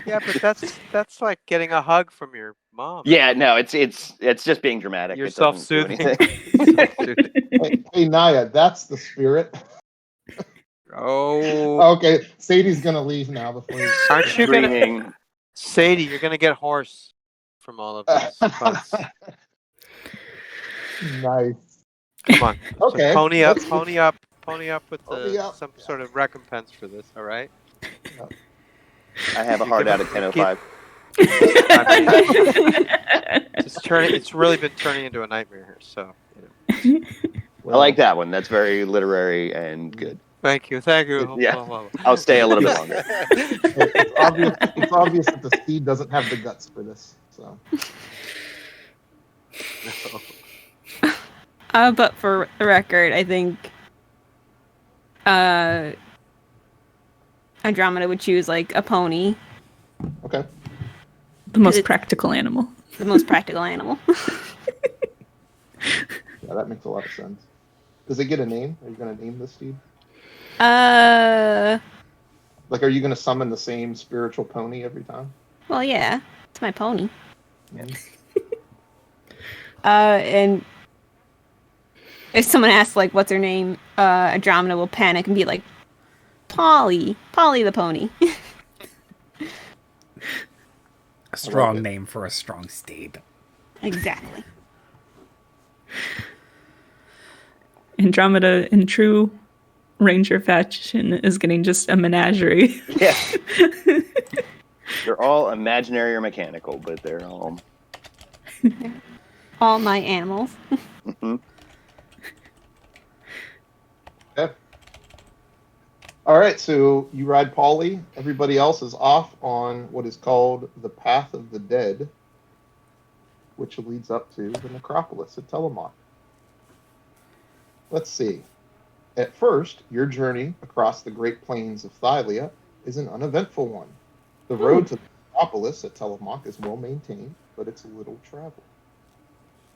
Yeah, but that's like getting a hug from your mom. Yeah, no, it's just being dramatic. You're It doesn't do self-soothing. anything. Hey, Naya, that's the spirit. Oh, Okay, Sadie's gonna leave now before you. aren't you gonna, Bringing Saddie? You're gonna get hoarse from all of this. puns. Nice. Come on. Okay. So pony up with Pony up. some sort of recompense for this. All right. I have a heart out of 10:05. It's really been turning into a nightmare here. So. I like that one. That's very literary and good. Thank you. Yeah. I'll stay a little bit longer. It's obvious that the steed doesn't have the guts for this. So But for the record, I think Andromeda would choose like a pony, Okay. The most it's- practical animal. the most practical animal. Yeah, that makes a lot of sense. Does it get a name? Are you going to name this steed? Uh, Like, are you going to summon the same spiritual pony every time? well, yeah, it's my pony. Mhm. And if someone asks like, "What's her name?" Andromeda will panic and be like, "Polly the pony." A strong it. name for a strong steed. Exactly. Andromeda, in true ranger fashion, is getting just a menagerie. Yeah. They're all imaginary or mechanical, but they're all. All my animals. Mhm. Okay. All right, so you ride Polly. Everybody else is off on what is called the Path of the Dead, which leads up to the necropolis at Tillamook. Let's see. At first, your journey across the Great Plains of Thylea is an uneventful one. The road to the necropolis at Tillamook is well maintained, but it's little traveled.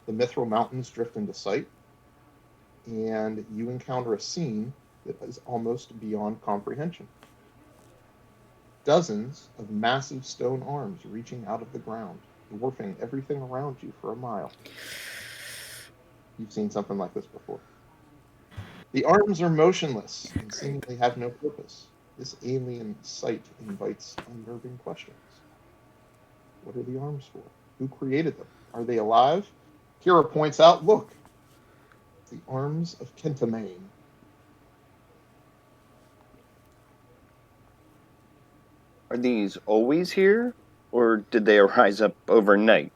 The Mithril Mountains drift into sight, and you encounter a scene that is almost beyond comprehension. Dozens of massive stone arms reaching out of the ground, dwarfing everything around you for a mile. You've seen something like this before. The arms are motionless and seemingly have no purpose. This alien sight invites unnerving questions. What are the arms for? Who created them? Are they alive? Kira points out, look, the arms of Kentamane. Are these always here, or did they arise up overnight?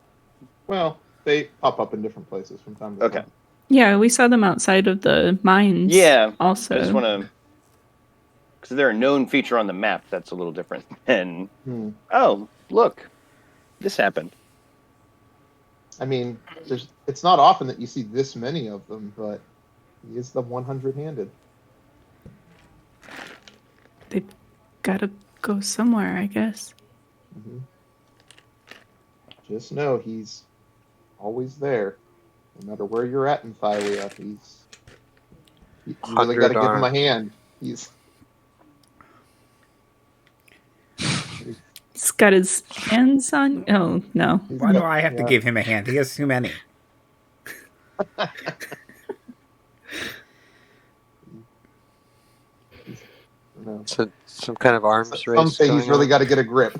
Well, they pop up in different places from time to Okay. time. Yeah, we saw them outside of the mines. Yeah. Also. I just want to. Because they're a known feature on the map, that's a little different than. Oh, look. This happened. I mean, it's not often that you see this many of them, but he is the 100-handed. They've got to go somewhere, I guess. Mm-hmm. Just know he's always there. No matter where you're at in Thylea, you really got to give him a hand. He's got his hands on. Oh no! Why do I have to give him a hand? He has too many. So some kind of arms race. Some say he's really got to get a grip.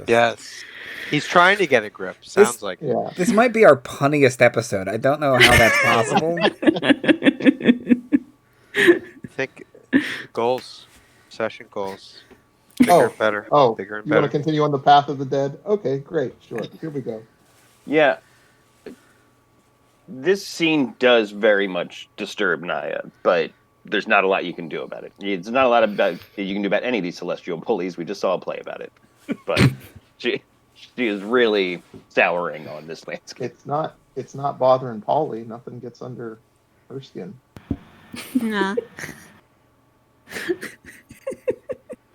Yes. He's trying to get a grip. Sounds like it. Yeah. This might be our punniest episode. I don't know how that's possible. I think goals, session goals. Bigger and better. Oh, bigger and you better. want to continue on the Path of the Dead? Okay, great. Sure. Here we go. Yeah. This scene does very much disturb Naya, but there's not a lot you can do about it. There's not a lot that you can do about any of these celestial bullies. We just saw a play about it. But she is really souring on this landscape. It's not bothering Polly. Nothing gets under her skin. Nah.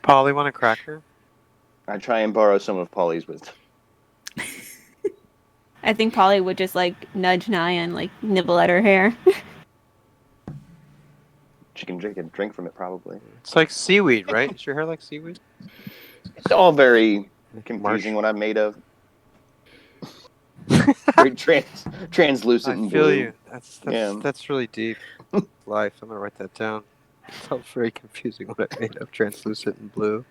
Polly, want a cracker? I try and borrow some of Polly's wisdom. I think Polly would just like nudge Naya and like nibble at her hair. She can drink from it, probably. It's like seaweed, right? Is your hair like seaweed? It's all very confusing what I'm made of. Very translucent and blue. I feel you. That's really deep. Life. I'm gonna write that down. It's all very confusing what I made of. Translucent and blue.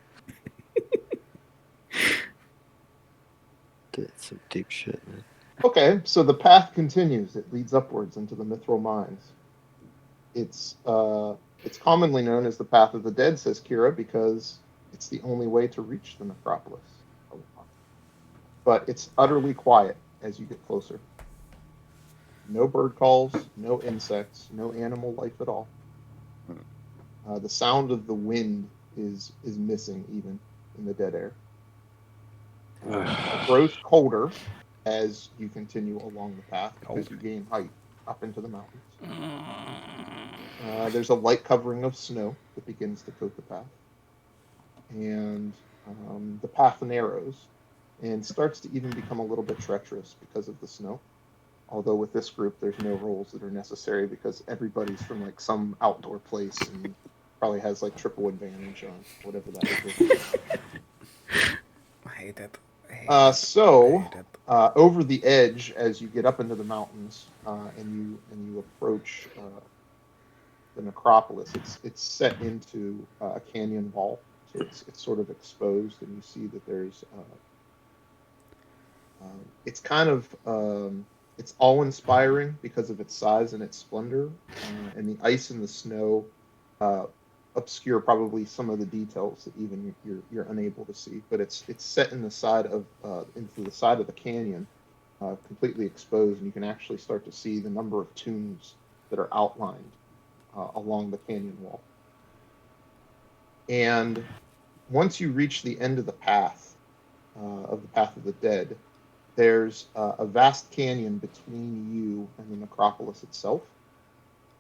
Did some deep shit, man. Okay, so the path continues. It leads upwards into the Mithril Mines. It's commonly known as the Path of the Dead, says Kira, because it's the only way to reach the necropolis. But it's utterly quiet as you get closer. No bird calls, no insects, no animal life at all. The sound of the wind is missing even in the dead air. It grows colder as you continue along the path because you gain height. up into the mountains. There's a light covering of snow that begins to coat the path. And the path narrows and starts to even become a little bit treacherous because of the snow. Although with this group, there's no rolls that are necessary because everybody's from like some outdoor place and probably has like triple advantage on whatever that is. I hate it. Over the edge, as you get up into the mountains and you approach the necropolis, it's set into a canyon wall, so it's sort of exposed, and you see that there's it's kind of it's awe-inspiring because of its size and its splendor, and the ice and the snow obscure probably some of the details that even you're unable to see. But it's set in the side of into the side of the canyon, completely exposed, and you can actually start to see the number of tombs that are outlined along the canyon wall. And once you reach the end of the path of the dead, there's a vast canyon between you and the necropolis itself,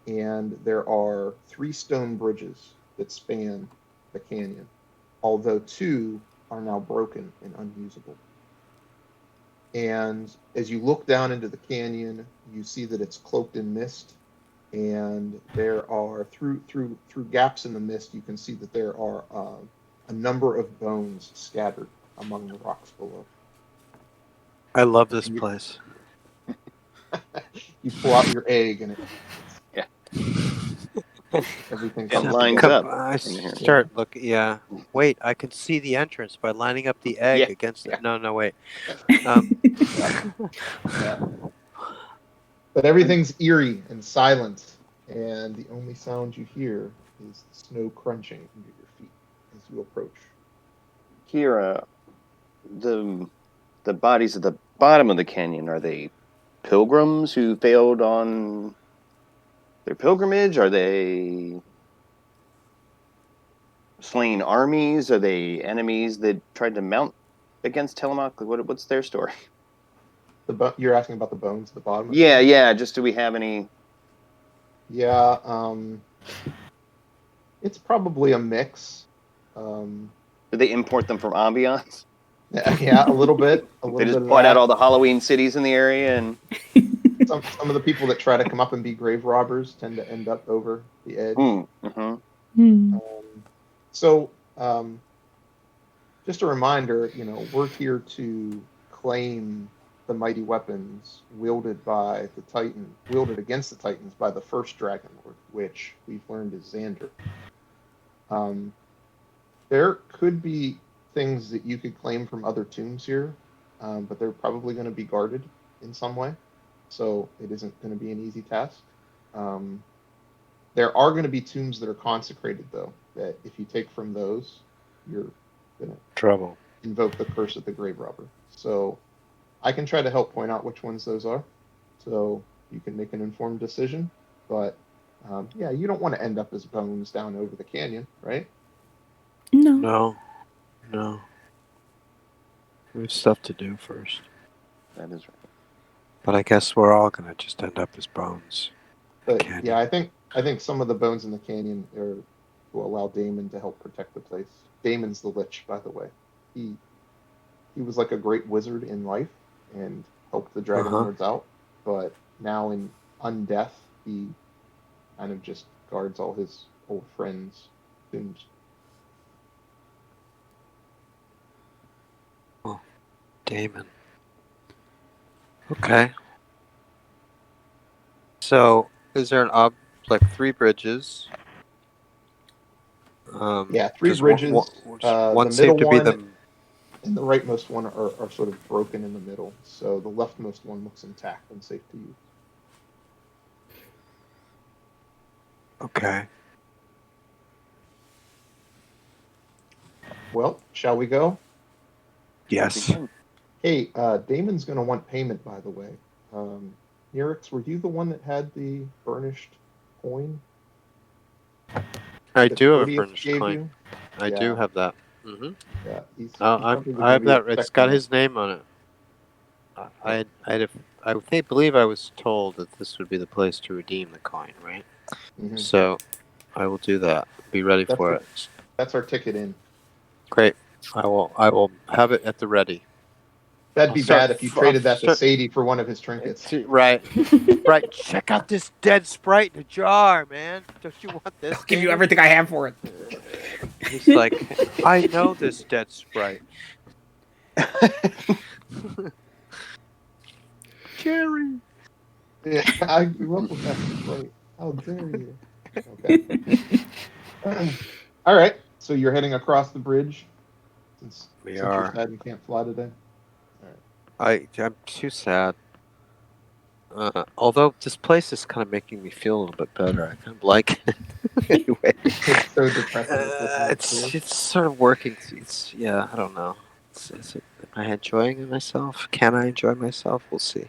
and there are 3 stone bridges that span the canyon, although 2 are now broken and unusable. And as you look down into the canyon, you see that it's cloaked in mist, and there are through gaps in the mist, you can see that there are a number of bones scattered among the rocks below. I love this place. You pull out your egg, and everything It comes lines together. up. I start looking. Yeah. Wait, I can see the entrance by lining up the egg against it. No, wait. Yeah. But everything's eerie and silent, and the only sound you hear is the snow crunching under your feet as you approach. Kira, the bodies at the bottom of the canyon, are they pilgrims who failed on their pilgrimage? Are they slain armies? Are they enemies that tried to mount against Tillamook? What's their story? You're asking about the bones at the bottom? Yeah. Just do we have any? Yeah, it's probably a mix. Did they import them from ambiance? Yeah, a little bit. They just bought out all the Halloween cities in the area, and some of the people that try to come up and be grave robbers tend to end up over the edge. So, just a reminder, we're here to claim the mighty weapons wielded against the Titans by the first Dragonlord, which we've learned is Xander. There could be things that you could claim from other tombs here, but they're probably going to be guarded in some way, so it isn't going to be an easy task. There are going to be tombs that are consecrated, though, that if you take from those, you're going to invoke the curse of the grave robber. So I can try to help point out which ones those are, so you can make an informed decision. But you don't want to end up as bones down over the canyon, right? No. There's stuff to do first. That is right. But I guess we're all gonna just end up as bones. But I think some of the bones in the canyon will allow Damon to help protect the place. Damon's the Lich, by the way. He was like a great wizard in life and helped the Dragonlords out. But now in undeath, he kind of just guards all his old friends' tombs. Oh, Damon. Okay. So, is there like 3 bridges? 3 bridges. One the seemed middle to be one and the rightmost one are sort of broken in the middle. So the leftmost one looks intact and safe to use. Okay. Well, shall we go? Yes. Hey, Damon's going to want payment, by the way. Nyrix, were you the one that had the burnished coin? I do have a burnished coin. I do have that. Mm-hmm. Yeah, I have that. It's got his name on it. I believe I was told that this would be the place to redeem the coin, right? Mhm. So I will do that. Be ready That's for it. it. That's our ticket in. Great. I will have it at the ready. That'd I'll be start bad if you f- traded I'll that to start- Saddie for one of his trinkets. Right. Right. Check out this dead sprite in a jar, man. Don't you want this? I'll give you Damon? everything I have for it. He's like, I know this dead sprite. Jerry. Yeah, I grew up with that sprite. How dare you? Okay. All right. So you're heading across the bridge since We you're are. sad you can't fly today. All right. I'm too sad. Although this place is kind of making me feel a little bit better. I kind of like it. Anyway, It's so depressing. it's sort of working. I don't know. Am I enjoying myself? Can I enjoy myself? We'll see.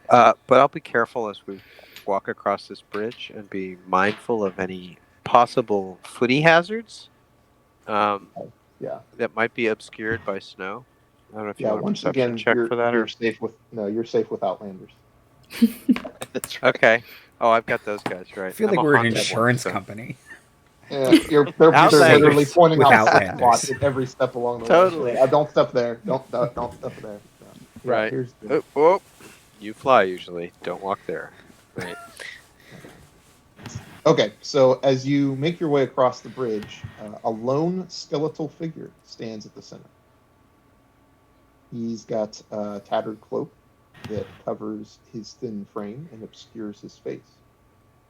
But I'll be careful as we walk across this bridge and be mindful of any possible footy hazards. Yeah. That might be obscured by snow. I don't know if you Yeah. want a Once perception again, check for that. you're safe with Outlanders. That's right. Okay. Oh, I've got those guys right. I feel like I'm a we're an haunted one, insurance so- company. Yeah, they're Outlanders literally pointing with out Outlanders. spots at every step along the Totally. way. Don't step there. Don't step there. No. Yeah, Right. Here's the, Oh, you fly usually. Don't walk there. Right. Okay, so as you make your way across the bridge, a lone skeletal figure stands at the center. He's got a tattered cloak that covers his thin frame and obscures his face.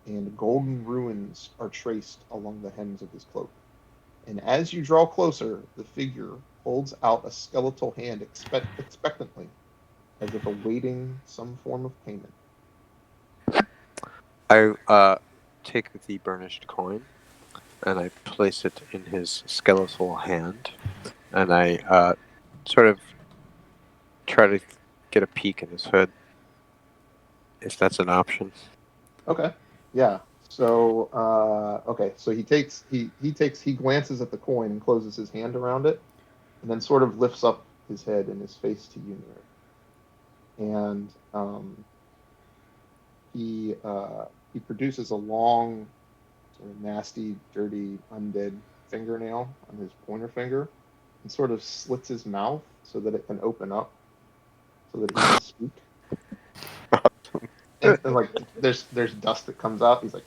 And golden runes are traced along the hems of his cloak. And as you draw closer, the figure holds out a skeletal hand expectantly, as if awaiting some form of payment. I take the burnished coin and I place it in his skeletal hand, and I sort of try to get a peek in his hood, if that's an option. Okay. Yeah. So so he glances at the coin and closes his hand around it, and then sort of lifts up his head and his face to you, Nyrix. And he produces a long, sort of nasty, dirty, undead fingernail on his pointer finger, and sort of slits his mouth so that it can open up, so that he can speak. And like there's dust that comes out. He's like,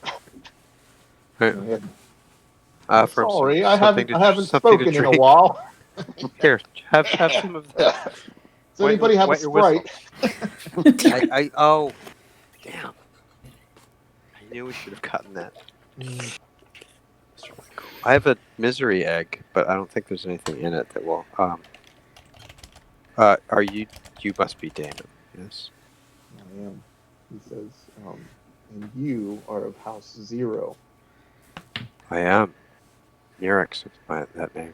sorry, I haven't spoken in a while. Here, have some of that. Does anybody have a Sprite? Oh, damn! I knew we should have gotten that. I have a misery egg, but I don't think there's anything in it that will. Are you? You must be Damon. Yes. I am. He says, and you are of House Zero. I am. Nyrix is that name.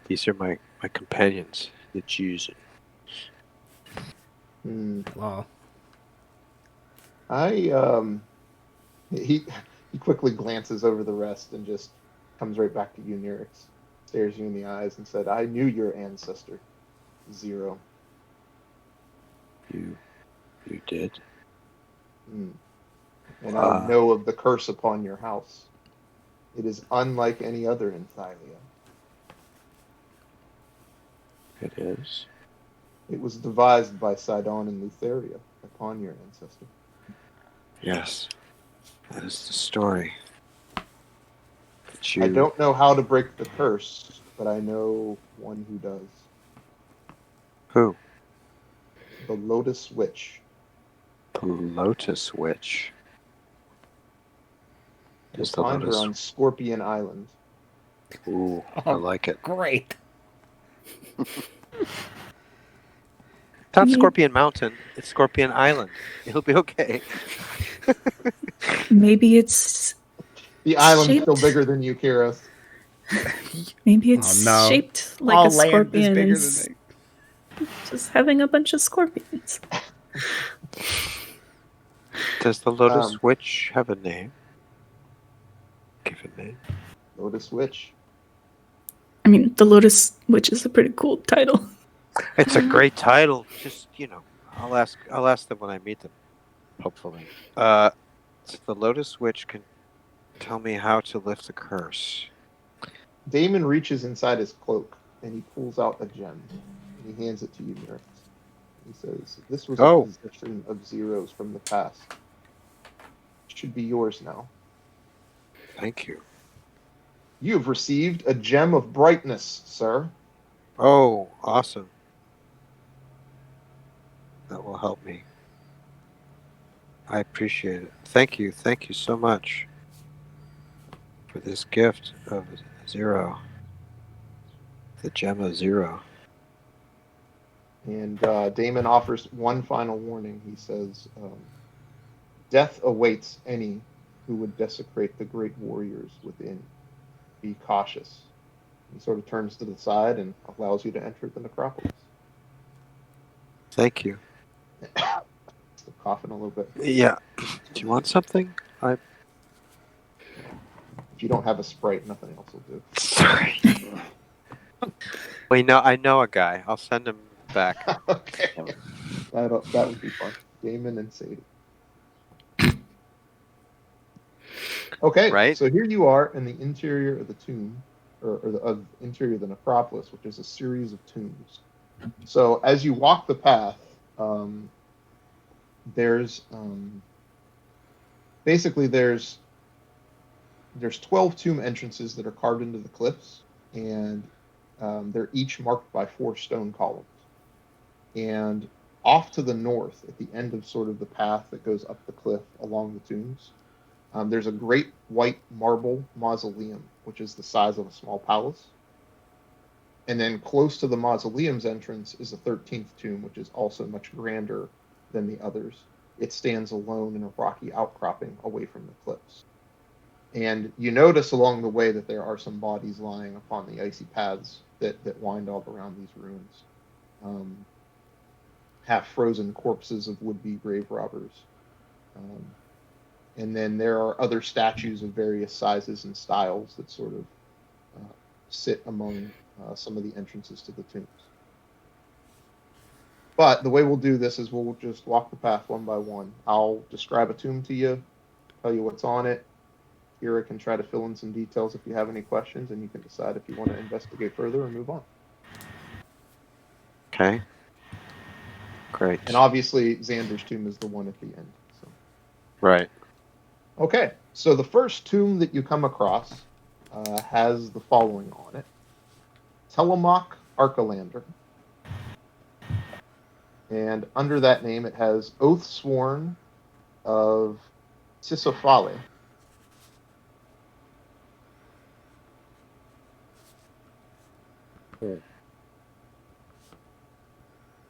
These are my companions, the Jews. Wow. He quickly glances over the rest and just comes right back to you, Nyrix. Stares you in the eyes and said, I knew your ancestor, Zero. You did? And I know of the curse upon your house. It is unlike any other in Thylea. It is? It was devised by Sidon and Lutheria upon your ancestor. Yes. That is the story. I don't know how to break the curse, but I know one who does. Who? The Lotus Witch. The Lotus Witch. You'll find her on Scorpion Island. Ooh, I like it. Great. Not Scorpion Mountain, it's Scorpion Island. It'll be okay. Maybe it's the island's shaped... still bigger than you, Kyros. Maybe it's shaped like all a scorpion land and is bigger than just having a bunch of scorpions. Does the Lotus Witch have a name? Give a name. Lotus Witch. I mean, the Lotus Witch is a pretty cool title. It's a great title. Just, I'll ask them when I meet them. Hopefully. So the Lotus Witch can tell me how to lift the curse. Damon reaches inside his cloak and he pulls out a gem and he hands it to you, Nyrix. He says, "This was a possession of Zero's from the past. It should be yours now." Thank you. You have received a gem of brightness, sir. Oh, awesome. That will help me. I appreciate it. Thank you. Thank you so much for this gift of Zero. The gem of Zero. And Damon offers one final warning. He says, "Death awaits any who would desecrate the great warriors within. Be cautious." He sort of turns to the side and allows you to enter the necropolis. Thank you. Still coughing a little bit. Yeah. Do you want something? If you don't have a Sprite, nothing else will do. Sorry. Wait, no, I know a guy. I'll send him back. Okay. That would be fun. Damon and Saddie. Okay, Right? So here you are in the interior of the tomb, or the interior of the necropolis, which is a series of tombs. So as you walk the path, there's basically there's 12 tomb entrances that are carved into the cliffs, and they're each marked by 4 stone columns. And off to the north, at the end of sort of the path that goes up the cliff along the tombs, there's a great white marble mausoleum, which is the size of a small palace. And then close to the mausoleum's entrance is the 13th tomb, which is also much grander than the others. It stands alone in a rocky outcropping away from the cliffs. And you notice along the way that there are some bodies lying upon the icy paths that wind all around these ruins. Half-frozen corpses of would-be grave robbers. And then there are other statues of various sizes and styles that sort of sit among some of the entrances to the tombs. But the way we'll do this is we'll just walk the path one by one. I'll describe a tomb to you, tell you what's on it. Kira can try to fill in some details if you have any questions, and you can decide if you want to investigate further or move on. Okay. Great. And obviously, Xander's tomb is the one at the end. So. Right. Okay, so the first tomb that you come across has the following on it. Telemach Archelander. And under that name, it has Oath Sworn of Tisophale.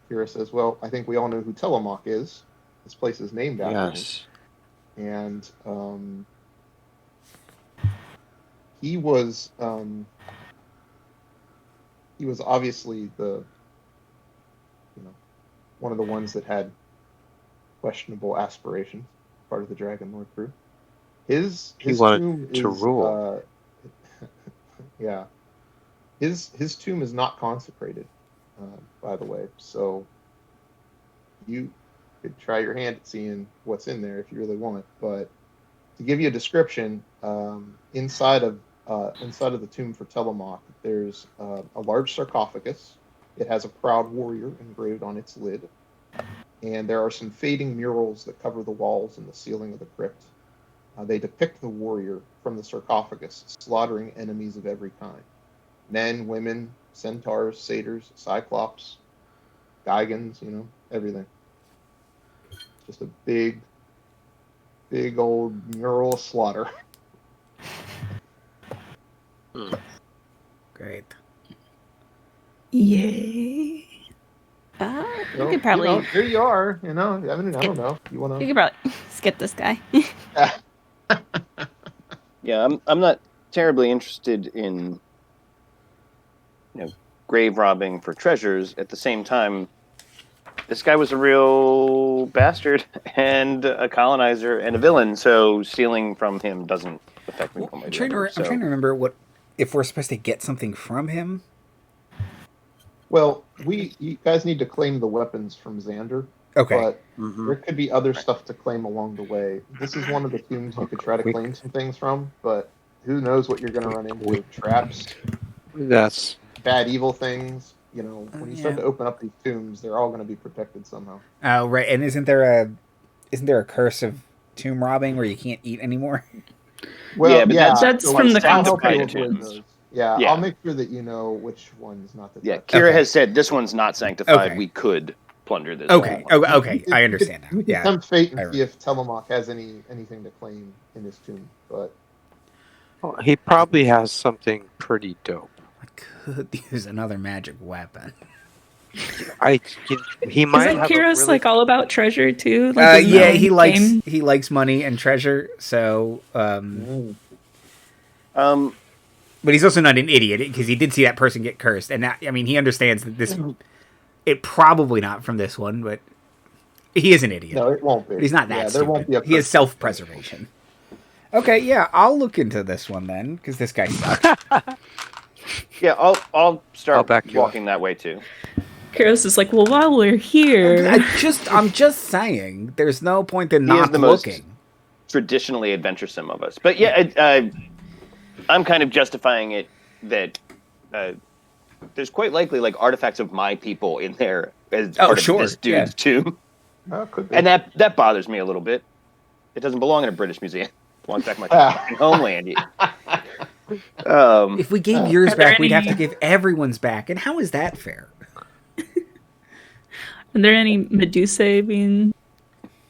Kira says, "Well, I think we all know who Telemach is. This place is named after him. Yes. And he was obviously one of the ones that had questionable aspirations, part of the Dragonlord crew. His wanted tomb to is rule. Yeah. His tomb is not consecrated, by the way. So you could try your hand at seeing what's in there if you really want. But to give you a description, inside of the tomb for Telemach, there's a large sarcophagus. It has a proud warrior engraved on its lid. And there are some fading murals that cover the walls and the ceiling of the crypt. They depict the warrior from the sarcophagus slaughtering enemies of every kind. Men, women, centaurs, satyrs, cyclops, Gigans, everything. Just a big old mural slaughter. Great. Yay. You could probably. Here you are. I don't know. You want You to? could probably skip this guy. Yeah, I'm not terribly interested in grave robbing for treasures. At the same time, this guy was a real bastard and a colonizer and a villain, so stealing from him doesn't affect me. I'm trying to remember if we're supposed to get something from him. Well, you guys need to claim the weapons from Xander. Okay. but Mhm. there could be other stuff to claim along the way. This is one of the tombs you could try to claim some things from, but who knows what you're going to run into? Traps, That's bad, evil things. When you start Yeah. to open up these tombs, they're all going to be protected somehow. Oh, right. And isn't there a curse of tomb robbing where you can't eat anymore? Well, Yeah, but That's so from the I'll help sanctified you concept. avoid tombs. those. Yeah, Yeah. I'll make sure that you know which one's not to Yeah, touch. Kira Okay. has said this one's not sanctified. Okay. We could plunder this. Okay. one. Oh, okay. I understand now. You can Yeah. tempt fate I and see if Telemach has anything to claim in his tomb. But Well, he probably has something pretty dope. I could use another magic weapon. He might Isn't have Kyros a really... like all about treasure too? Like, isn't that Yeah, when he likes money and treasure. So, but he's also not an idiot because he did see that person get cursed, and that, I mean, he understands that this. It probably not from this one, but he is an idiot. no, it won't be. But he's not that Yeah, there stupid. won't be a He has curse. self-preservation. Okay, yeah, I'll look into this one then because this guy sucks. Yeah, I'll start I'll back you walking that way too. Kyros is like, well, while we're here, I'm just saying, there's no point in He is not the most looking. traditionally adventuresome of us. But yeah, I'm kind of justifying it that there's quite likely like artifacts of my people in there as part of this dude's tomb, Could be. and that bothers me a little bit. It doesn't belong in a British museum. It belongs back in my fucking homeland. If we gave yours Are there back, we'd have to any- give everyone's back, and how is that fair? are there any Medusae being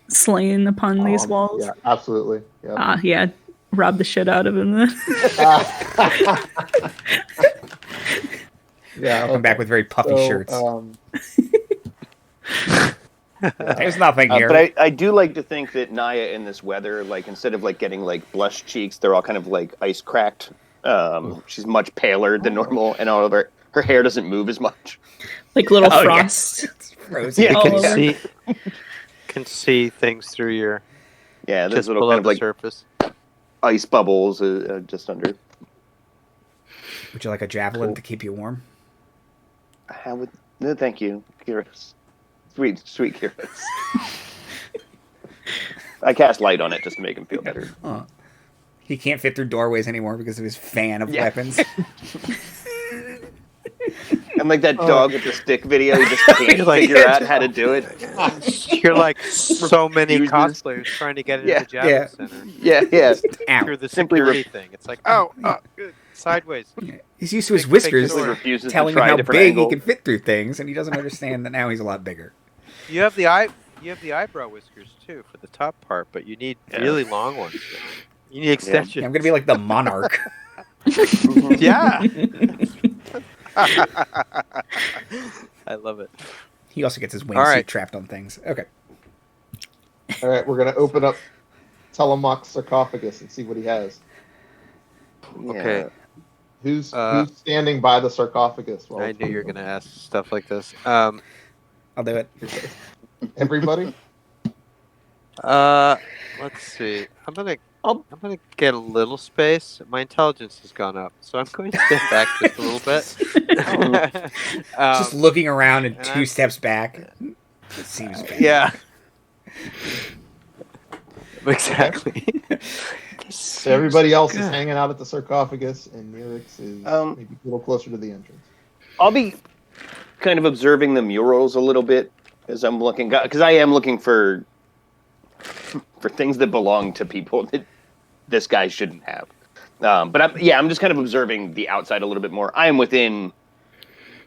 slain upon these walls? Yeah, absolutely. Yeah. Yeah, rob the shit out of him then. Yeah. Come back with very puffy shirts. There's nothing here. But I do like to think that Naya in this weather, like instead of like getting like blush cheeks, they're all kind of like ice cracked. She's much paler than normal, and all of her hair doesn't move as much. Like little Oh, yeah. frost. It's frozen. Yeah, all can over. see things through your Yeah, there's just little below kind of the like surface. ice bubbles just under. Would you like a javelin Cool. to keep you warm? No, thank you, Kyros. Sweet Kyros. I cast light on it just to make him feel better. He can't fit through doorways anymore because of his fan of weapons. And like that dog with the stick video, he just can't figure out how to do it. You're like so many Refuses. cosplayers trying to get into the Javelin Center Yeah. Ow. through the Simply security thing. It's like, sideways. He's used to his Take whiskers the sword. Refuses to telling him try a how different big angle. he can fit through things, and he doesn't understand that now he's a lot bigger. You have the eyebrow whiskers too for the top part, but you need really long ones. You need extensions. Yeah, I'm gonna be like the monarch. Yeah. I love it. He also gets his All wingsuit right. trapped on things. Okay. All right, we're gonna open up Telemach's sarcophagus and see what he has. Okay. Who's standing by the sarcophagus? While I it's knew you were being going to ask stuff like this. I'll do it. opened? Everybody. Let's see. I'm gonna get a little space. My intelligence has gone up, so I'm going to step back just a little bit. Just looking around and and 2 I'm- steps back. It seems bad. Yeah. Exactly. So everybody else is hanging out at the sarcophagus, and Nyrix is maybe a little closer to the entrance. I'll be kind of observing the murals a little bit as I'm looking, because I am looking for things that belong to people that this guy shouldn't have. But I'm just kind of observing the outside a little bit more. I am within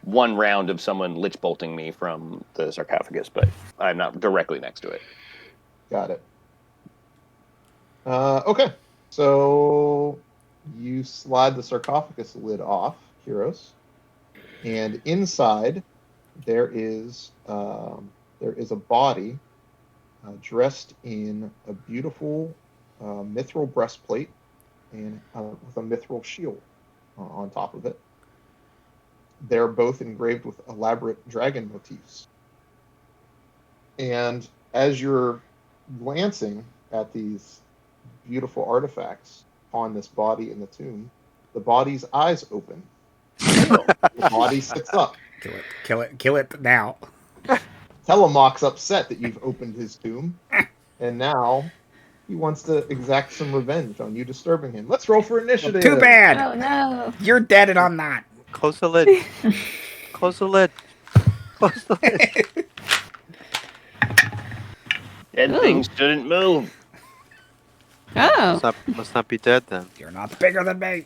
1 round of someone lich bolting me from the sarcophagus, but I'm not directly next to it. Got it. Okay, so you slide the sarcophagus lid off, Kyros, and inside there is a body dressed in a beautiful mithril breastplate and with a mithril shield on top of it. They're both engraved with elaborate dragon motifs. And as you're glancing at these beautiful artifacts on this body in the tomb, the body's eyes open. The body sits up. Kill it now. Telemach's upset that you've opened his tomb, and now he wants to exact some revenge on you disturbing him. Let's roll for initiative. Too bad. Oh no. You're dead and I'm not. Close the lid. Close the lid. Close the lid. Dead Ooh. things shouldn't move. Oh. Must not be dead then. You're not bigger than me.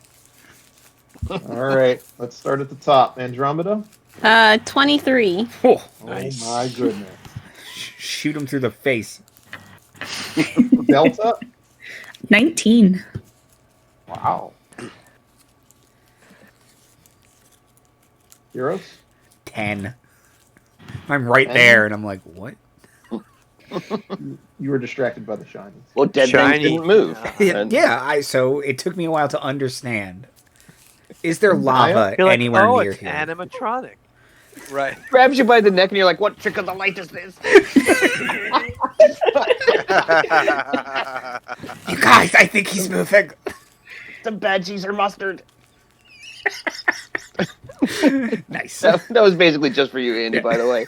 All right, let's start at the top. Andromeda. 23. Oh, Nice. Oh my goodness. shoot him through the face. Delta. 19. Wow. Kyros. 10. I'm right 10? there, and I'm like, what? You were distracted by the shinies. Well, dead Shiny. things didn't move. And- So it took me a while to understand. Is there Naya? lava You're like, anywhere oh, near it's here? animatronic. Right. Grabs you by the neck and you're like, what trick of the light is this? You guys, I think he's moving. Some bad cheese or mustard. Nice. That was basically just for you, Andy, by the way.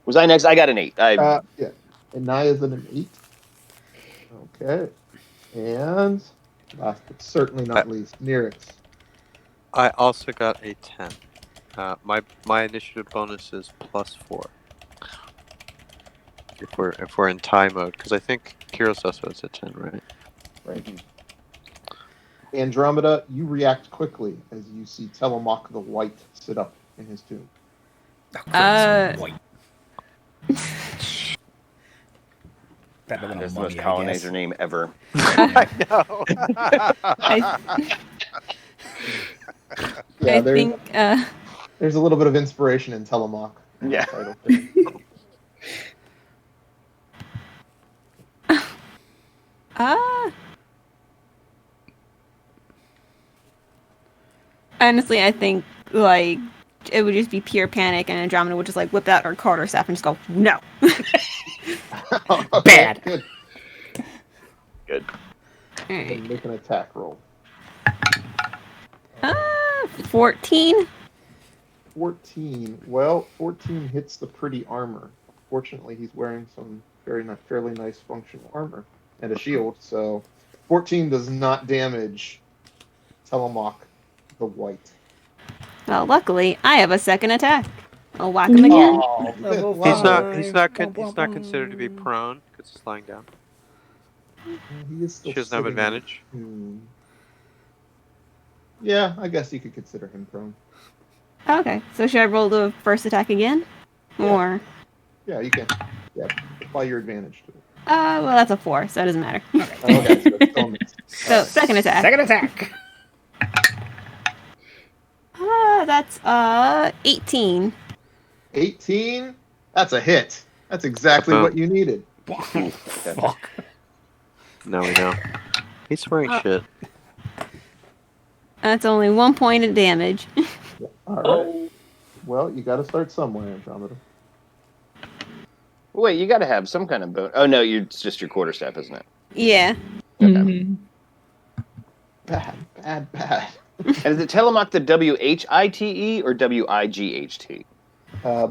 Was I next? I got an 8. Yeah. And Naya's an 8. Okay. And last but certainly not least, Nyrix. I also got a 10. My initiative bonus is +4. If we're in tie mode, because I think Kyros also has a 10, right? Right. Andromeda, you react quickly as you see Telemach the White sit up in his tomb. White. Better than a That's the mummy, most I colonizer guess. name ever. I know. Yeah, I there's, think there's a little bit of inspiration in Telemach. Yeah. Title. honestly, I think like it would just be pure panic, and Andromeda would just like whip out her quarter staff and just go, no. Bad. Good. Good. And make an attack roll. 14. 14. Well, 14 hits the pretty armor. Fortunately, he's wearing some fairly nice functional armor and a shield, so 14 does not damage Telemach the White. Well, luckily, I have a second attack. I'll whack him again. Oh, Level fifth level. He's not considered to be prone because he's lying down. He is still She doesn't have sitting in advantage. the tomb. Yeah, I guess you could consider him prone. Okay, so should I roll the first attack again? Yeah. Or Yeah, you can. Yeah, apply your advantage to it. well, that's a 4, so it doesn't matter. Okay, so it's still missed. So second attack. Second attack. That's 18. 18? That's a hit. That's exactly what you needed. Fuck. Now we know. He's wearing shit. That's only 1 point of damage. All right. Well, you got to start somewhere, Andromeda. Wait, you got to have some kind of bonus. Oh, no, it's just your quarterstaff, isn't it? Yeah. Mhm. Bad. And is it Telemach the WHITE or WIGHT?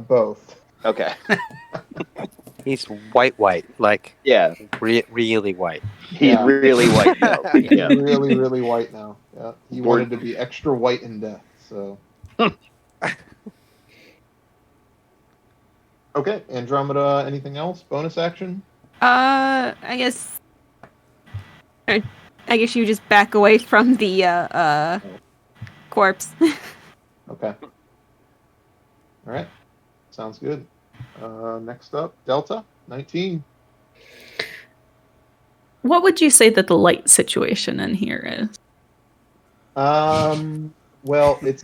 Both. Okay. He's white, like Yeah. really white. He's Yeah. really white now. He's Yeah. really white now. Yeah, he Bored. wanted to be extra white in death. So. Okay, Andromeda. Anything else? Bonus action? I guess you just back away from the corpse. Okay. All right. Sounds good. Next up, Delta 19. What would you say that the light situation in here is? Well, it's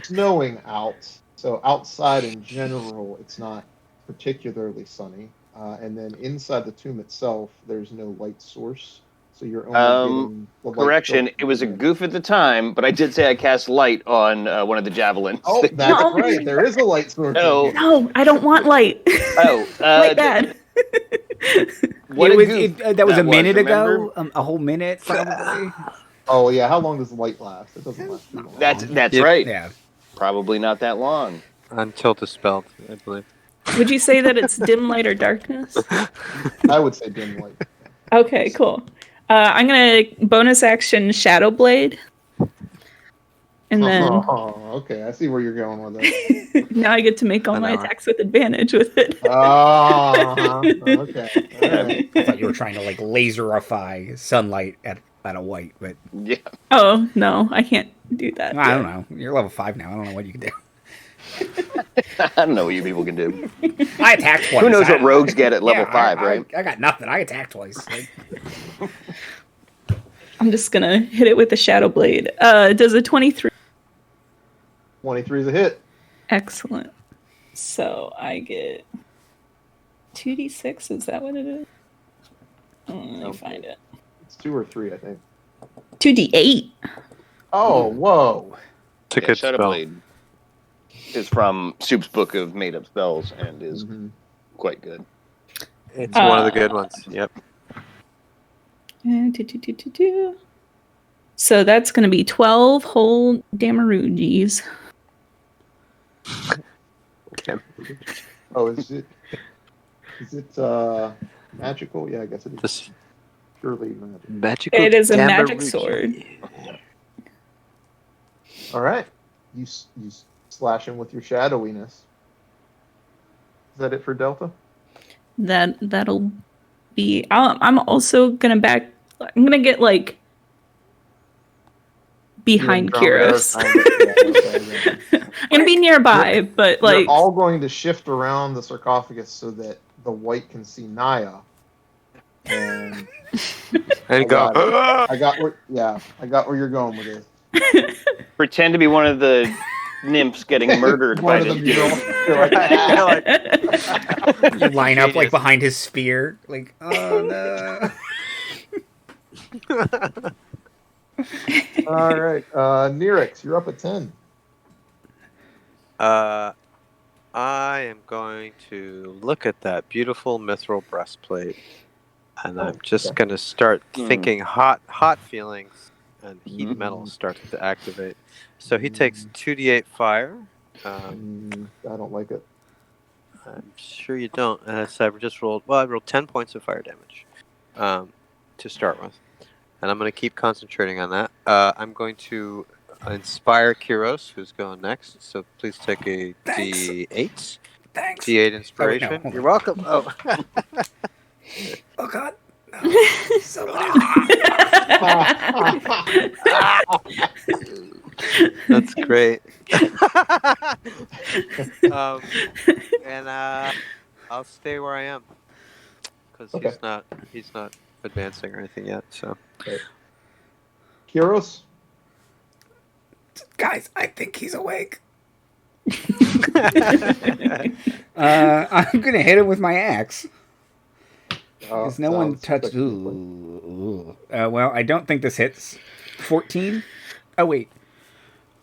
snowing out, so outside in general, it's not particularly sunny. And then inside the tomb itself, there's no light source, so you're only getting the light Correction, filtered it was a in. goof at the time, but I did say I cast light on one of the javelins. Oh, that's right. There is a light source. in No. here. No, I don't want light. Oh, light bad. what It a was, goof that was a minute remember? ago. A whole minute, probably. Oh yeah. How long does the light last? It doesn't last too long. That's Yeah. right. Yeah. Probably not that long. Until dispelled, I believe. Would you say that it's dim light or darkness? I would say dim light. Okay, cool. I'm gonna bonus action Shadow Blade, and then Oh, okay. I see where you're going with it. now I get to make all my Another. attacks with advantage with it. Okay. All right. I thought you were trying to like laserify sunlight at a white, but Yeah. Oh no, I can't do that. I don't know. You're level 5 now. I don't know what you can do. I don't know what you people can do. I attacked twice. Who knows what I- rogues get at level yeah, 5, right? I got nothing. I attacked twice. Like, I'm just gonna hit it with the Shadow Blade. Does a 23? 23 is a hit. Excellent. So I get 2d6. Is that what it is? Let me find it. It's 2 or 3, I think. 2d8. Oh, whoa. It's a good Shadow spell. Blade is from Soup's book of made up spells and is quite good. It's one of the good ones. Yep. So that's going to be 12 whole Damarugis. Oh, is it magical? Yeah, I guess it is. This Purely magic. magical. It is a magic Damarugi. sword. All right. You slash him with your shadowiness. Is that it for Delta? That'll be. I'm also gonna I'm gonna get like behind Kyros. I'm gonna be nearby, but like You're all going to shift around the sarcophagus so that the white can see Naya. And And go. I got where you're going with this. Pretend to be one of the nymphs getting murdered by One of this them, dude. you're like, you line up like behind his spear. Like, oh no. all right. Nyrix, you're up at 10. I am going to look at that beautiful mithril breastplate, and I'm just going to start thinking hot feelings, and heat metal starts to activate. So he takes 2d8 fire. I don't like it. I'm sure you don't. So I just rolled. Well, I rolled 10 points of fire damage to start with, and I'm going to keep concentrating on that. I'm going to inspire Kyros, who's going next. So please take a D8. Thanks. D8 inspiration. Oh, wait, no, You're welcome. Oh. Oh god. No. That's great. And I'll stay where I am because he's not advancing or anything yet. So, Kyros? Guys, I think he's awake. I'm gonna hit him with my axe. Because no one touched. Well, I don't think this hits. 14. Oh wait.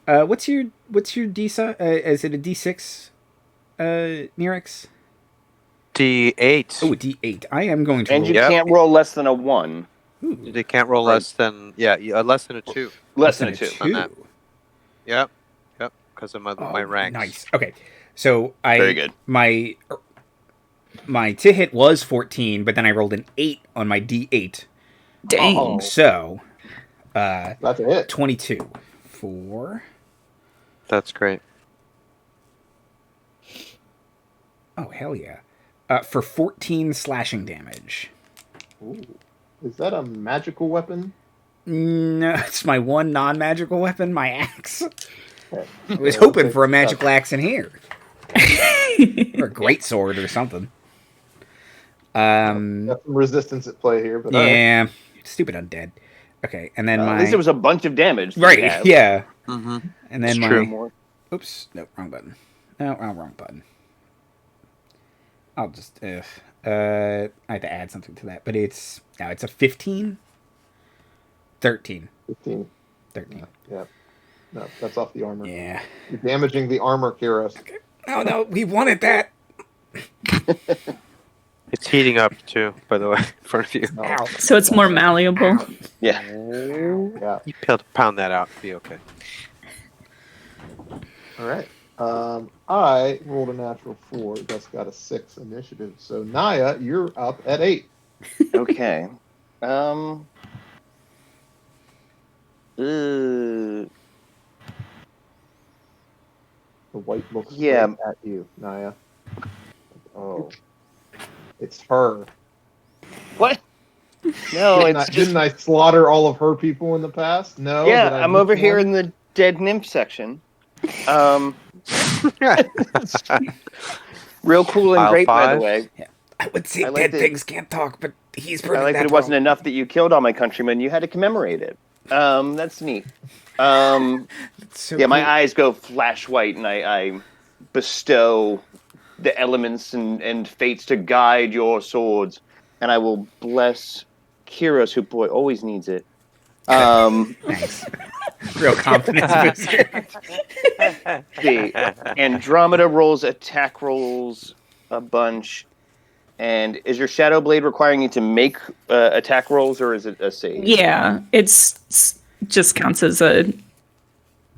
What's your D6? Is it a D6? Nyrix? D8. Oh, a D8. I am going to. And roll. you can't roll less than a 1. They can't roll less than less than a 2. Less than a 2. On that. Yep. Because of my ranks. Nice. Okay. So Very good. My to hit was 14, but then I rolled an 8 on my D8. Dang. Uh-oh. So That's a hit. 22 for. That's great. Oh hell yeah! For 14 slashing damage. Ooh. Is that a magical weapon? No, it's my one non-magical weapon, my axe. Okay. I was hoping for a magical axe in here, or a great sword or something. Got some resistance at play here, but Yeah, stupid undead. Okay, and then At least it was a bunch of damage. that right, you have. yeah. Mm-hmm. And then It's my true. oops, no, wrong button. No, wrong button. I'll just I had to add something to that, but it's a 15. 13. 15. 13. Yeah. No, that's off the armor. Yeah. You're damaging the armor, Kyros. Oh no, we wanted that. It's heating up too, by the way, in front of you. No. So it's more malleable. Yeah. Yeah. You pound that out, be okay. All right. I rolled a natural 4. Gus got a 6 initiative. So Naya, you're up at 8. Okay. The white looks Yeah. right at you, Naya. Oh, it's her. What? No, Didn't I slaughter all of her people in the past? No. Yeah, Did I I'm miss over here one? in the dead nymph section. Real cool and Aisle great, by the 5. way. I would say I like dead that- things can't talk, but he's I proving like that that it wasn't wrong. enough that you killed all my countrymen. You had to commemorate it. That's neat. So Yeah, my cool. eyes go flash white, and I bestow the elements and fates to guide your swords, and I will bless Kyros, who boy always needs it. Thanks. Real confidence booster. See, Andromeda rolls attack rolls a bunch. And is your Shadow Blade requiring you to make attack rolls, or is it a save? Yeah, it's just counts as a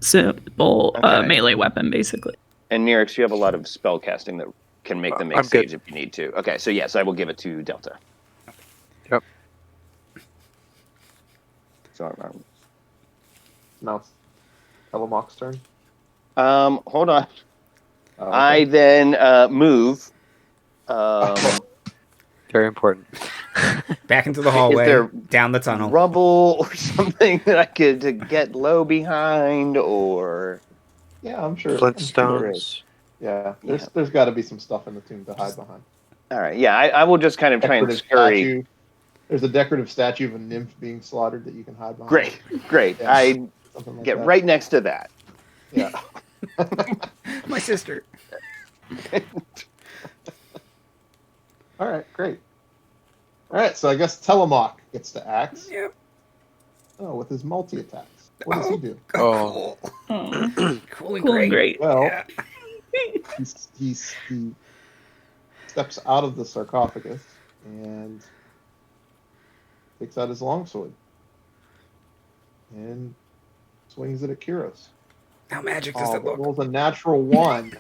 simple Okay. melee weapon, basically. And Nyrix, you have a lot of spell casting that can make them make I'm saves good. if you need to. Okay, so yes, I will give it to Delta. Yep. So, Now it's Telemach's turn. hold on. Oh, okay. I then move. Very important. Back into the hallway, there down the tunnel. Rubble or something that I could to get low behind, or Yeah, I'm sure. I'm sure there is. Flintstones. Yeah, there's got to be some stuff in the tomb to hide behind. all right. Yeah, I will just kind of try and Decorative scurry. statue. There's a decorative statue of a nymph being slaughtered that you can hide behind. Great. Yeah. I Something like get that. right next to that. Yeah. My sister. All right, great. All right, so I guess Telemach gets to axe. Yep. Oh, with his multi attacks. What does he do? Oh, cool. Oh, Cool and cool and great. great. Well, Yeah. he steps out of the sarcophagus and takes out his longsword and swings it at Kyros. How magic does Oh, it but look? rolls a natural 1.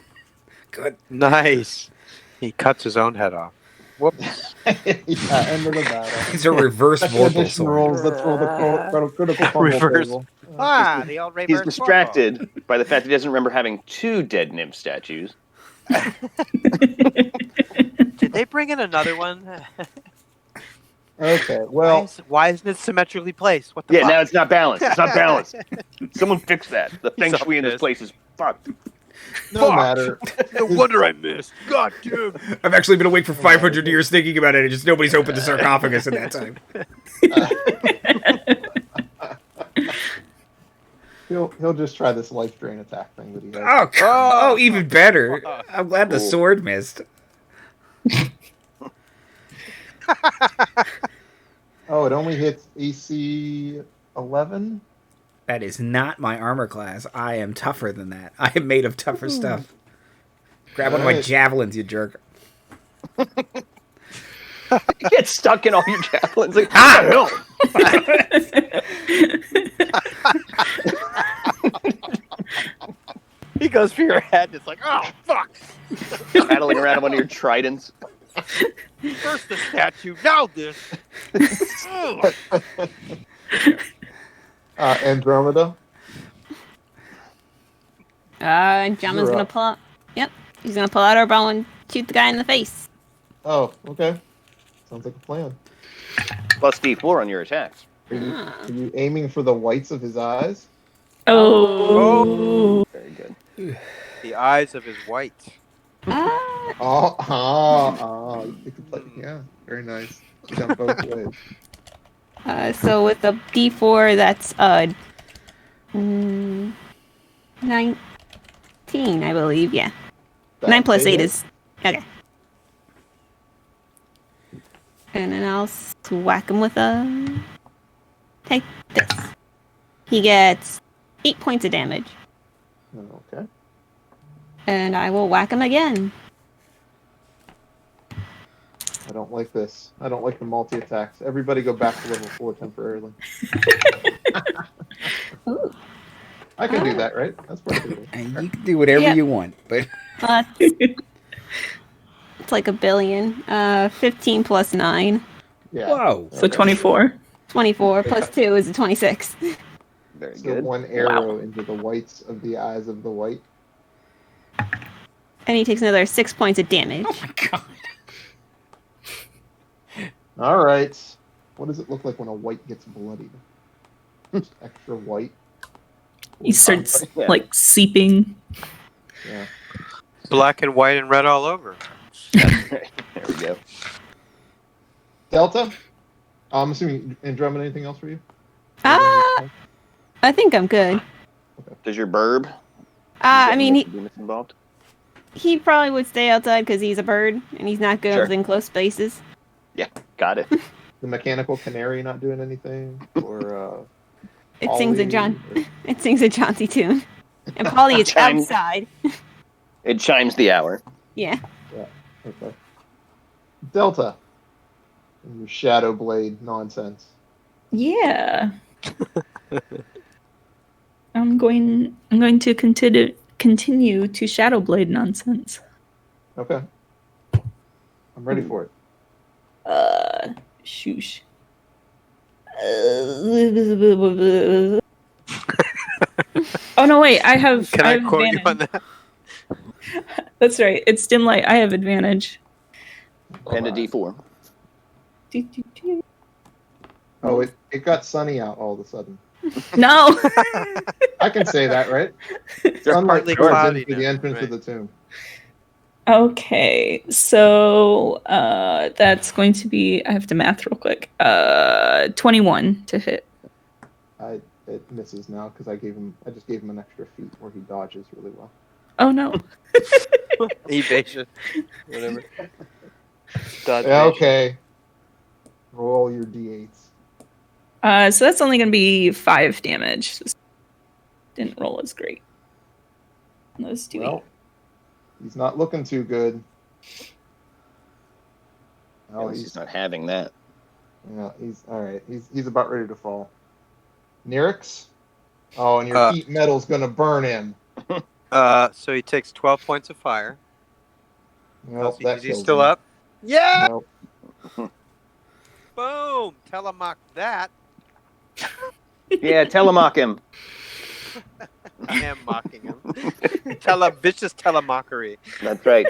Good. Nice. He cuts his own head off. Whoops. Yeah, end of the battle. These are reverse Second vorpal edition sword. rolls. Let's roll the critical fumble Reverse. table. The old He's distracted by the fact he doesn't remember having 2 dead nymph statues. Did they bring in another one? Okay, well, why isn't it symmetrically placed? What the Yeah, fuck? now it's not balanced. It's not balanced. Someone fix that. The feng He's shui in this up place is fucked. no Fuck. matter. No wonder I missed. God damn. I've actually been awake for 500 years thinking about it, and just nobody's opened the sarcophagus in that time. He'll just try this life drain attack thing that he has. Oh, even better. I'm glad the sword missed. Oh, it only hits AC 11. That is not my armor class. I am tougher than that. I am made of tougher stuff. Grab one of my Alright. javelins, you jerk. You get stuck in all your javelins. Like, Ah! He goes for your head. It's like, oh, fuck. rattling around one of your tridents. First the statue, now this. Ugh. Andromeda. Jama's You're gonna up. pull out. Yep, he's gonna pull out her bow and shoot the guy in the face. Oh, okay. Sounds like a plan. Plus D4 on your attacks. Are you aiming for the whites of his eyes? Oh. Very good. The eyes of his white. Oh, you could play. Yeah, very nice. Done both ways. So with the D4, that's 19, I believe. Yeah, 9 plus 8 is okay. And then I'll whack him with a. Take this. He gets 8 points of damage, Okay. and I will whack him again. I don't like this. I don't like the multi attacks. Everybody go back to level 4 temporarily. Ooh. I can do that, right? That's perfect. And you can do whatever Yep. you want, but It's like a billion. 15 plus 9. Yeah. whoa. So 24. 24 plus 2 is a 26. Very So good. one arrow into the whites of the eyes of the white. And he takes another 6 points of damage. Oh my god. All right. What does it look like when a white gets bloodied? Extra white. He starts Yeah. like seeping. Yeah. Black and white and red all over. There we go. Delta. I'm assuming Andromeda. Anything else for you? I think I'm good. Does your burb? I mean, involved. he probably would stay outside because he's a bird and he's not good Sure. within close spaces. Yeah, got it. The mechanical canary not doing anything, or It sings a Polly, or- It sings a jaunty tune. And Polly is Chime- outside. It chimes the hour. Yeah. Okay. Delta. And your shadow blade nonsense. Yeah. I'm going to continue to Shadow Blade nonsense. Okay. I'm ready for it. Shoosh. Oh no, wait, I have Can I have quote you advantage. on that? That's right. It's dim light. I have advantage. And a D4. Oh, it got sunny out all of a sudden. No. I can say that, right? They're Sunlight partly pours cloudy into the now, entrance right? of the tomb. Okay, so that's going to be. I have to math real quick. 21 to hit. It misses now because I just gave him an extra feat where he dodges really well. Oh no. Evasion. Whatever. Yeah, okay. Roll your d8s. So that's only going to be 5 damage. This didn't roll as great. Those two. Well, he's not looking too good. At least he's not having that. Yeah, he's all right. He's about ready to fall. Nyrix? Oh, and your heat metal's gonna burn him. So he takes 12 points of fire. Well, Is he still up? Yeah! Nope. Boom! Telemock that. Yeah, telemock him. I am mocking him. Vicious telemockery. That's right.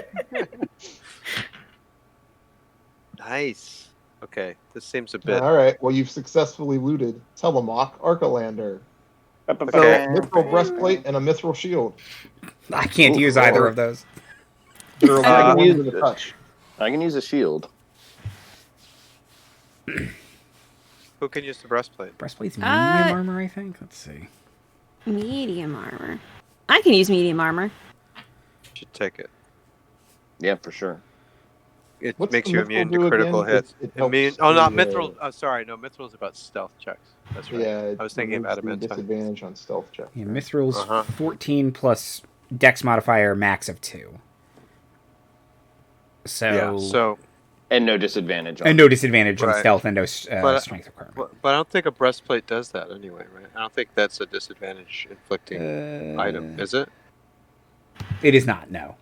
Nice. Okay, this seems a bit. All right. Well, you've successfully looted Telemock Arcalander. So, Okay. mithril breastplate and a mithril shield. I can't use either of those. They're I like can one use with a it. touch. I can use a shield. Who can use the breastplate? Breastplate's medium armor, I think. Let's see. Medium armor. I can use medium armor. Should take it. Yeah, for sure. It What's makes the you mithril immune do to critical again? hits. It helps Not the, mithril. Oh, sorry, no, mithril is about stealth checks. That's right. Yeah, I was thinking removes about the adamantine. disadvantage on stealth check. Yeah, Mithril's Uh-huh. 14 plus Dex modifier, max of 2. So, Yeah. So, And no disadvantage on and no disadvantage on Right. stealth and no But- strength requirement. but I don't think a breastplate does that anyway, right? I don't think that's a disadvantage inflicting item, is it? It is not, no.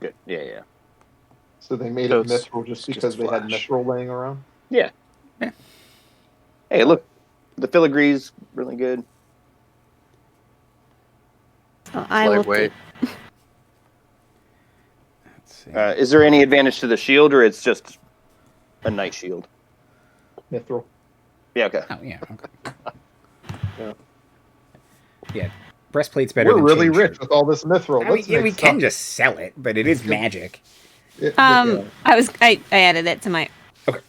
Good. Yeah. So they made So it it's mithril just just because they had flash. mithril laying around? Yeah. Yeah. Hey, look. The filigree's really good. So I will. Lightweight. Let's see. Is there any advantage to the shield, or it's just a night shield? Mithril. Yeah, okay. Oh, yeah. Okay. Yeah. Yeah. Breastplate's better We're than really chain rich shield. with all this mithril. I mean, Let's yeah, make we can stuff. just sell it, but it is magic. Yeah. I added it to my Okay.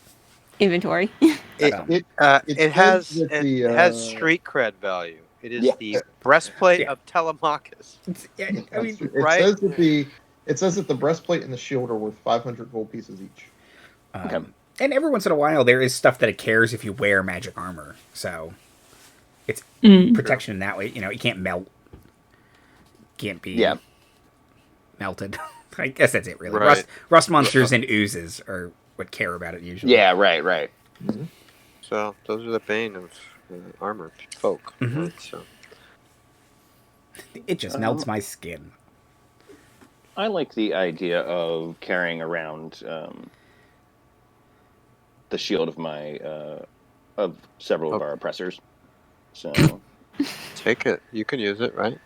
inventory. It It says has that it the, has street cred value. It is Yeah. the breastplate Yeah. of Telemachus. Yeah, I mean, it right? says that the breastplate and the shield are worth 500 gold pieces each. and every once in a while, there is stuff that it cares if you wear magic armor. So it's protection in that way. You know, it can't melt. Can't be melted. I guess that's it, really. Right. Rust monsters and oozes are what care about it usually. Yeah, right. So those are the bane of armor folk. Mhm. Right? So It just melts my skin. I like the idea of carrying around the shield of my of several of our oppressors. So Take it. You can use it, right?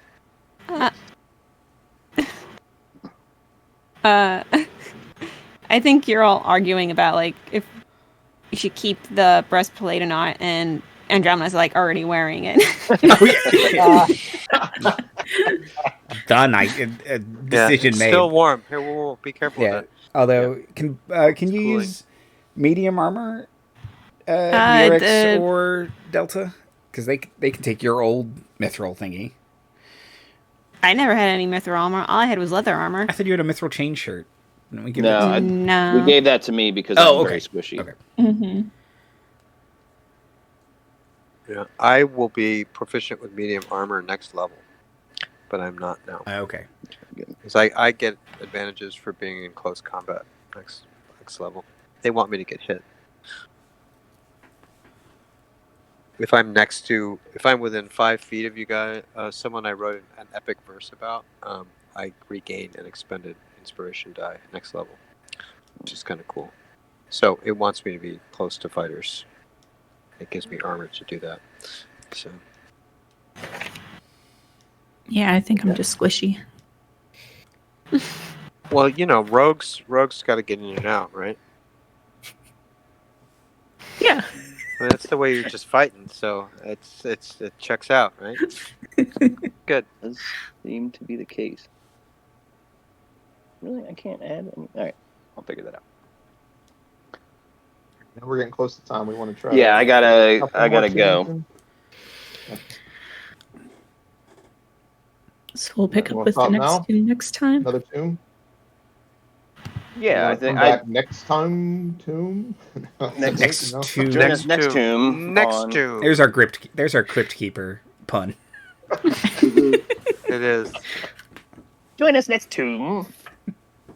I think you're all arguing about like if you should keep the breastplate or not, and Andromeda's like already wearing it. Done. Decision it's made. Still warm. Here, whoa, be careful Yeah. with Although, can you cooling. use medium armor, Nyrix or Delta? Because they can take your old mithril thingy. I never had any mithril armor. All I had was leather armor. I thought you had a mithril chain shirt. Didn't we give no, that to you? No. we gave that to me because I'm very squishy. Okay. Mm-hmm. Yeah, I will be proficient with medium armor next level, but I'm not now. Okay. Because I get advantages for being in close combat next level. They want me to get hit. If I'm within 5 feet of you guys, someone I wrote an epic verse about, I regain an expended inspiration die next level, which is kind of cool. So it wants me to be close to fighters. It gives me armor to do that. So Yeah, I think I'm just squishy. well, rogues got to get in and out, right? Yeah. I mean, that's the way you're just fighting, so it checks out, right? Good. Does seem to be the case. Really, I can't add any. All right, I'll figure that out. Now we're getting close to time. We want to try. Yeah, I gotta go. Changes. So we'll pick up Wanna with the stop next now? two next time. Another tomb. Yeah, I Come think back next time tomb. Next No? tomb. join us next tomb. Next tomb. There's our crypt keeper pun. It is. Join us next tomb.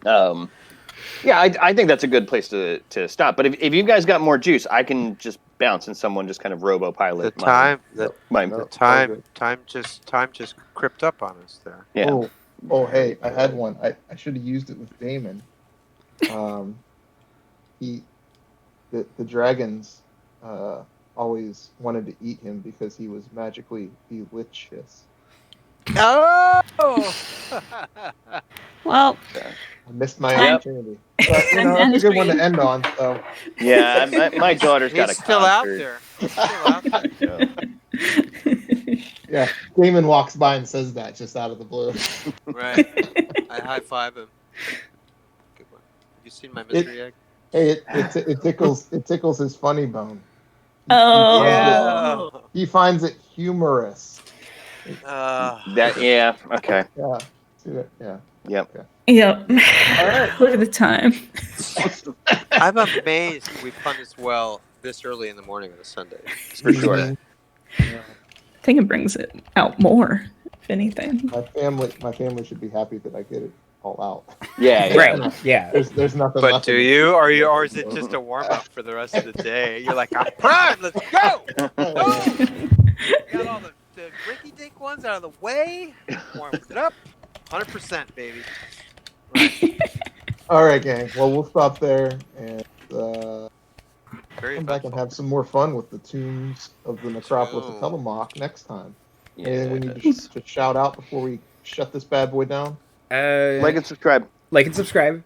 Yeah, I think that's a good place to stop. But if you guys got more juice, I can just bounce and someone just kind of robo-pilot. Time just crept up on us there. Yeah. Oh, hey, I had one. I should have used it with Damon. The dragons always wanted to eat him because he was magically delicious. Oh! Well, I missed my Yep. opportunity. But, that's a good one to end on. So Yeah, my daughter's got a He's still out concert. there. He's still out there. yeah, Damon walks by and says that just out of the blue. Right. I high five him. Good one. You seen my mystery egg? Hey, it tickles his funny bone. Oh. Yeah. He finds it humorous. Yeah. Okay. Yeah. See that? Yeah. Yep. Yep. Look at the time. I'm amazed we fun as well this early in the morning on a Sunday. For sure. Yeah. I think it brings it out more, if anything. My family should be happy that I get it all out. Yeah. Right. Yeah. There's nothing But left do of it. you, or is it just a warm up for the rest of the day? You're like, I'm primed. Let's go. Got all the rinky dink ones out of the way. Warmed it up. 100%, baby. Right. All right, gang. Well, we'll stop there and Very come back and eventful. have some more fun with the tombs of the necropolis of Tomb. Telemach next time. Anything we need to shout out before we shut this bad boy down? Like and subscribe.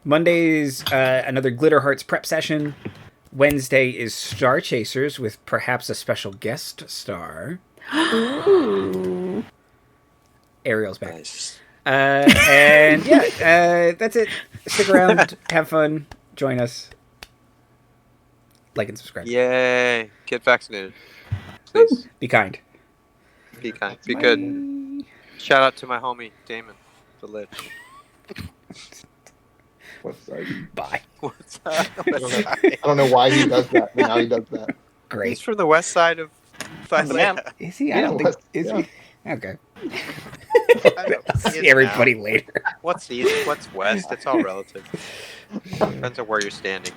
Mondays, another Glitter Hearts prep session. Wednesday is Star Chasers with perhaps a special guest star. ooh. Ariel's back. Nice. And that's it. Stick around, have fun, join us. Like and subscribe. Yay. Get vaccinated. Please. Be kind. Be kind. Be good. Shout out to my homie, Damon, the Lich. Website. Bye. What's up? I don't know why he does that, but now he does that. He's Great. from the west side of Thylea. Is he? I don't think. Is Yeah. he? Okay. I don't- See he is everybody now. later. What's east? What's west? It's all relative. Depends on where you're standing.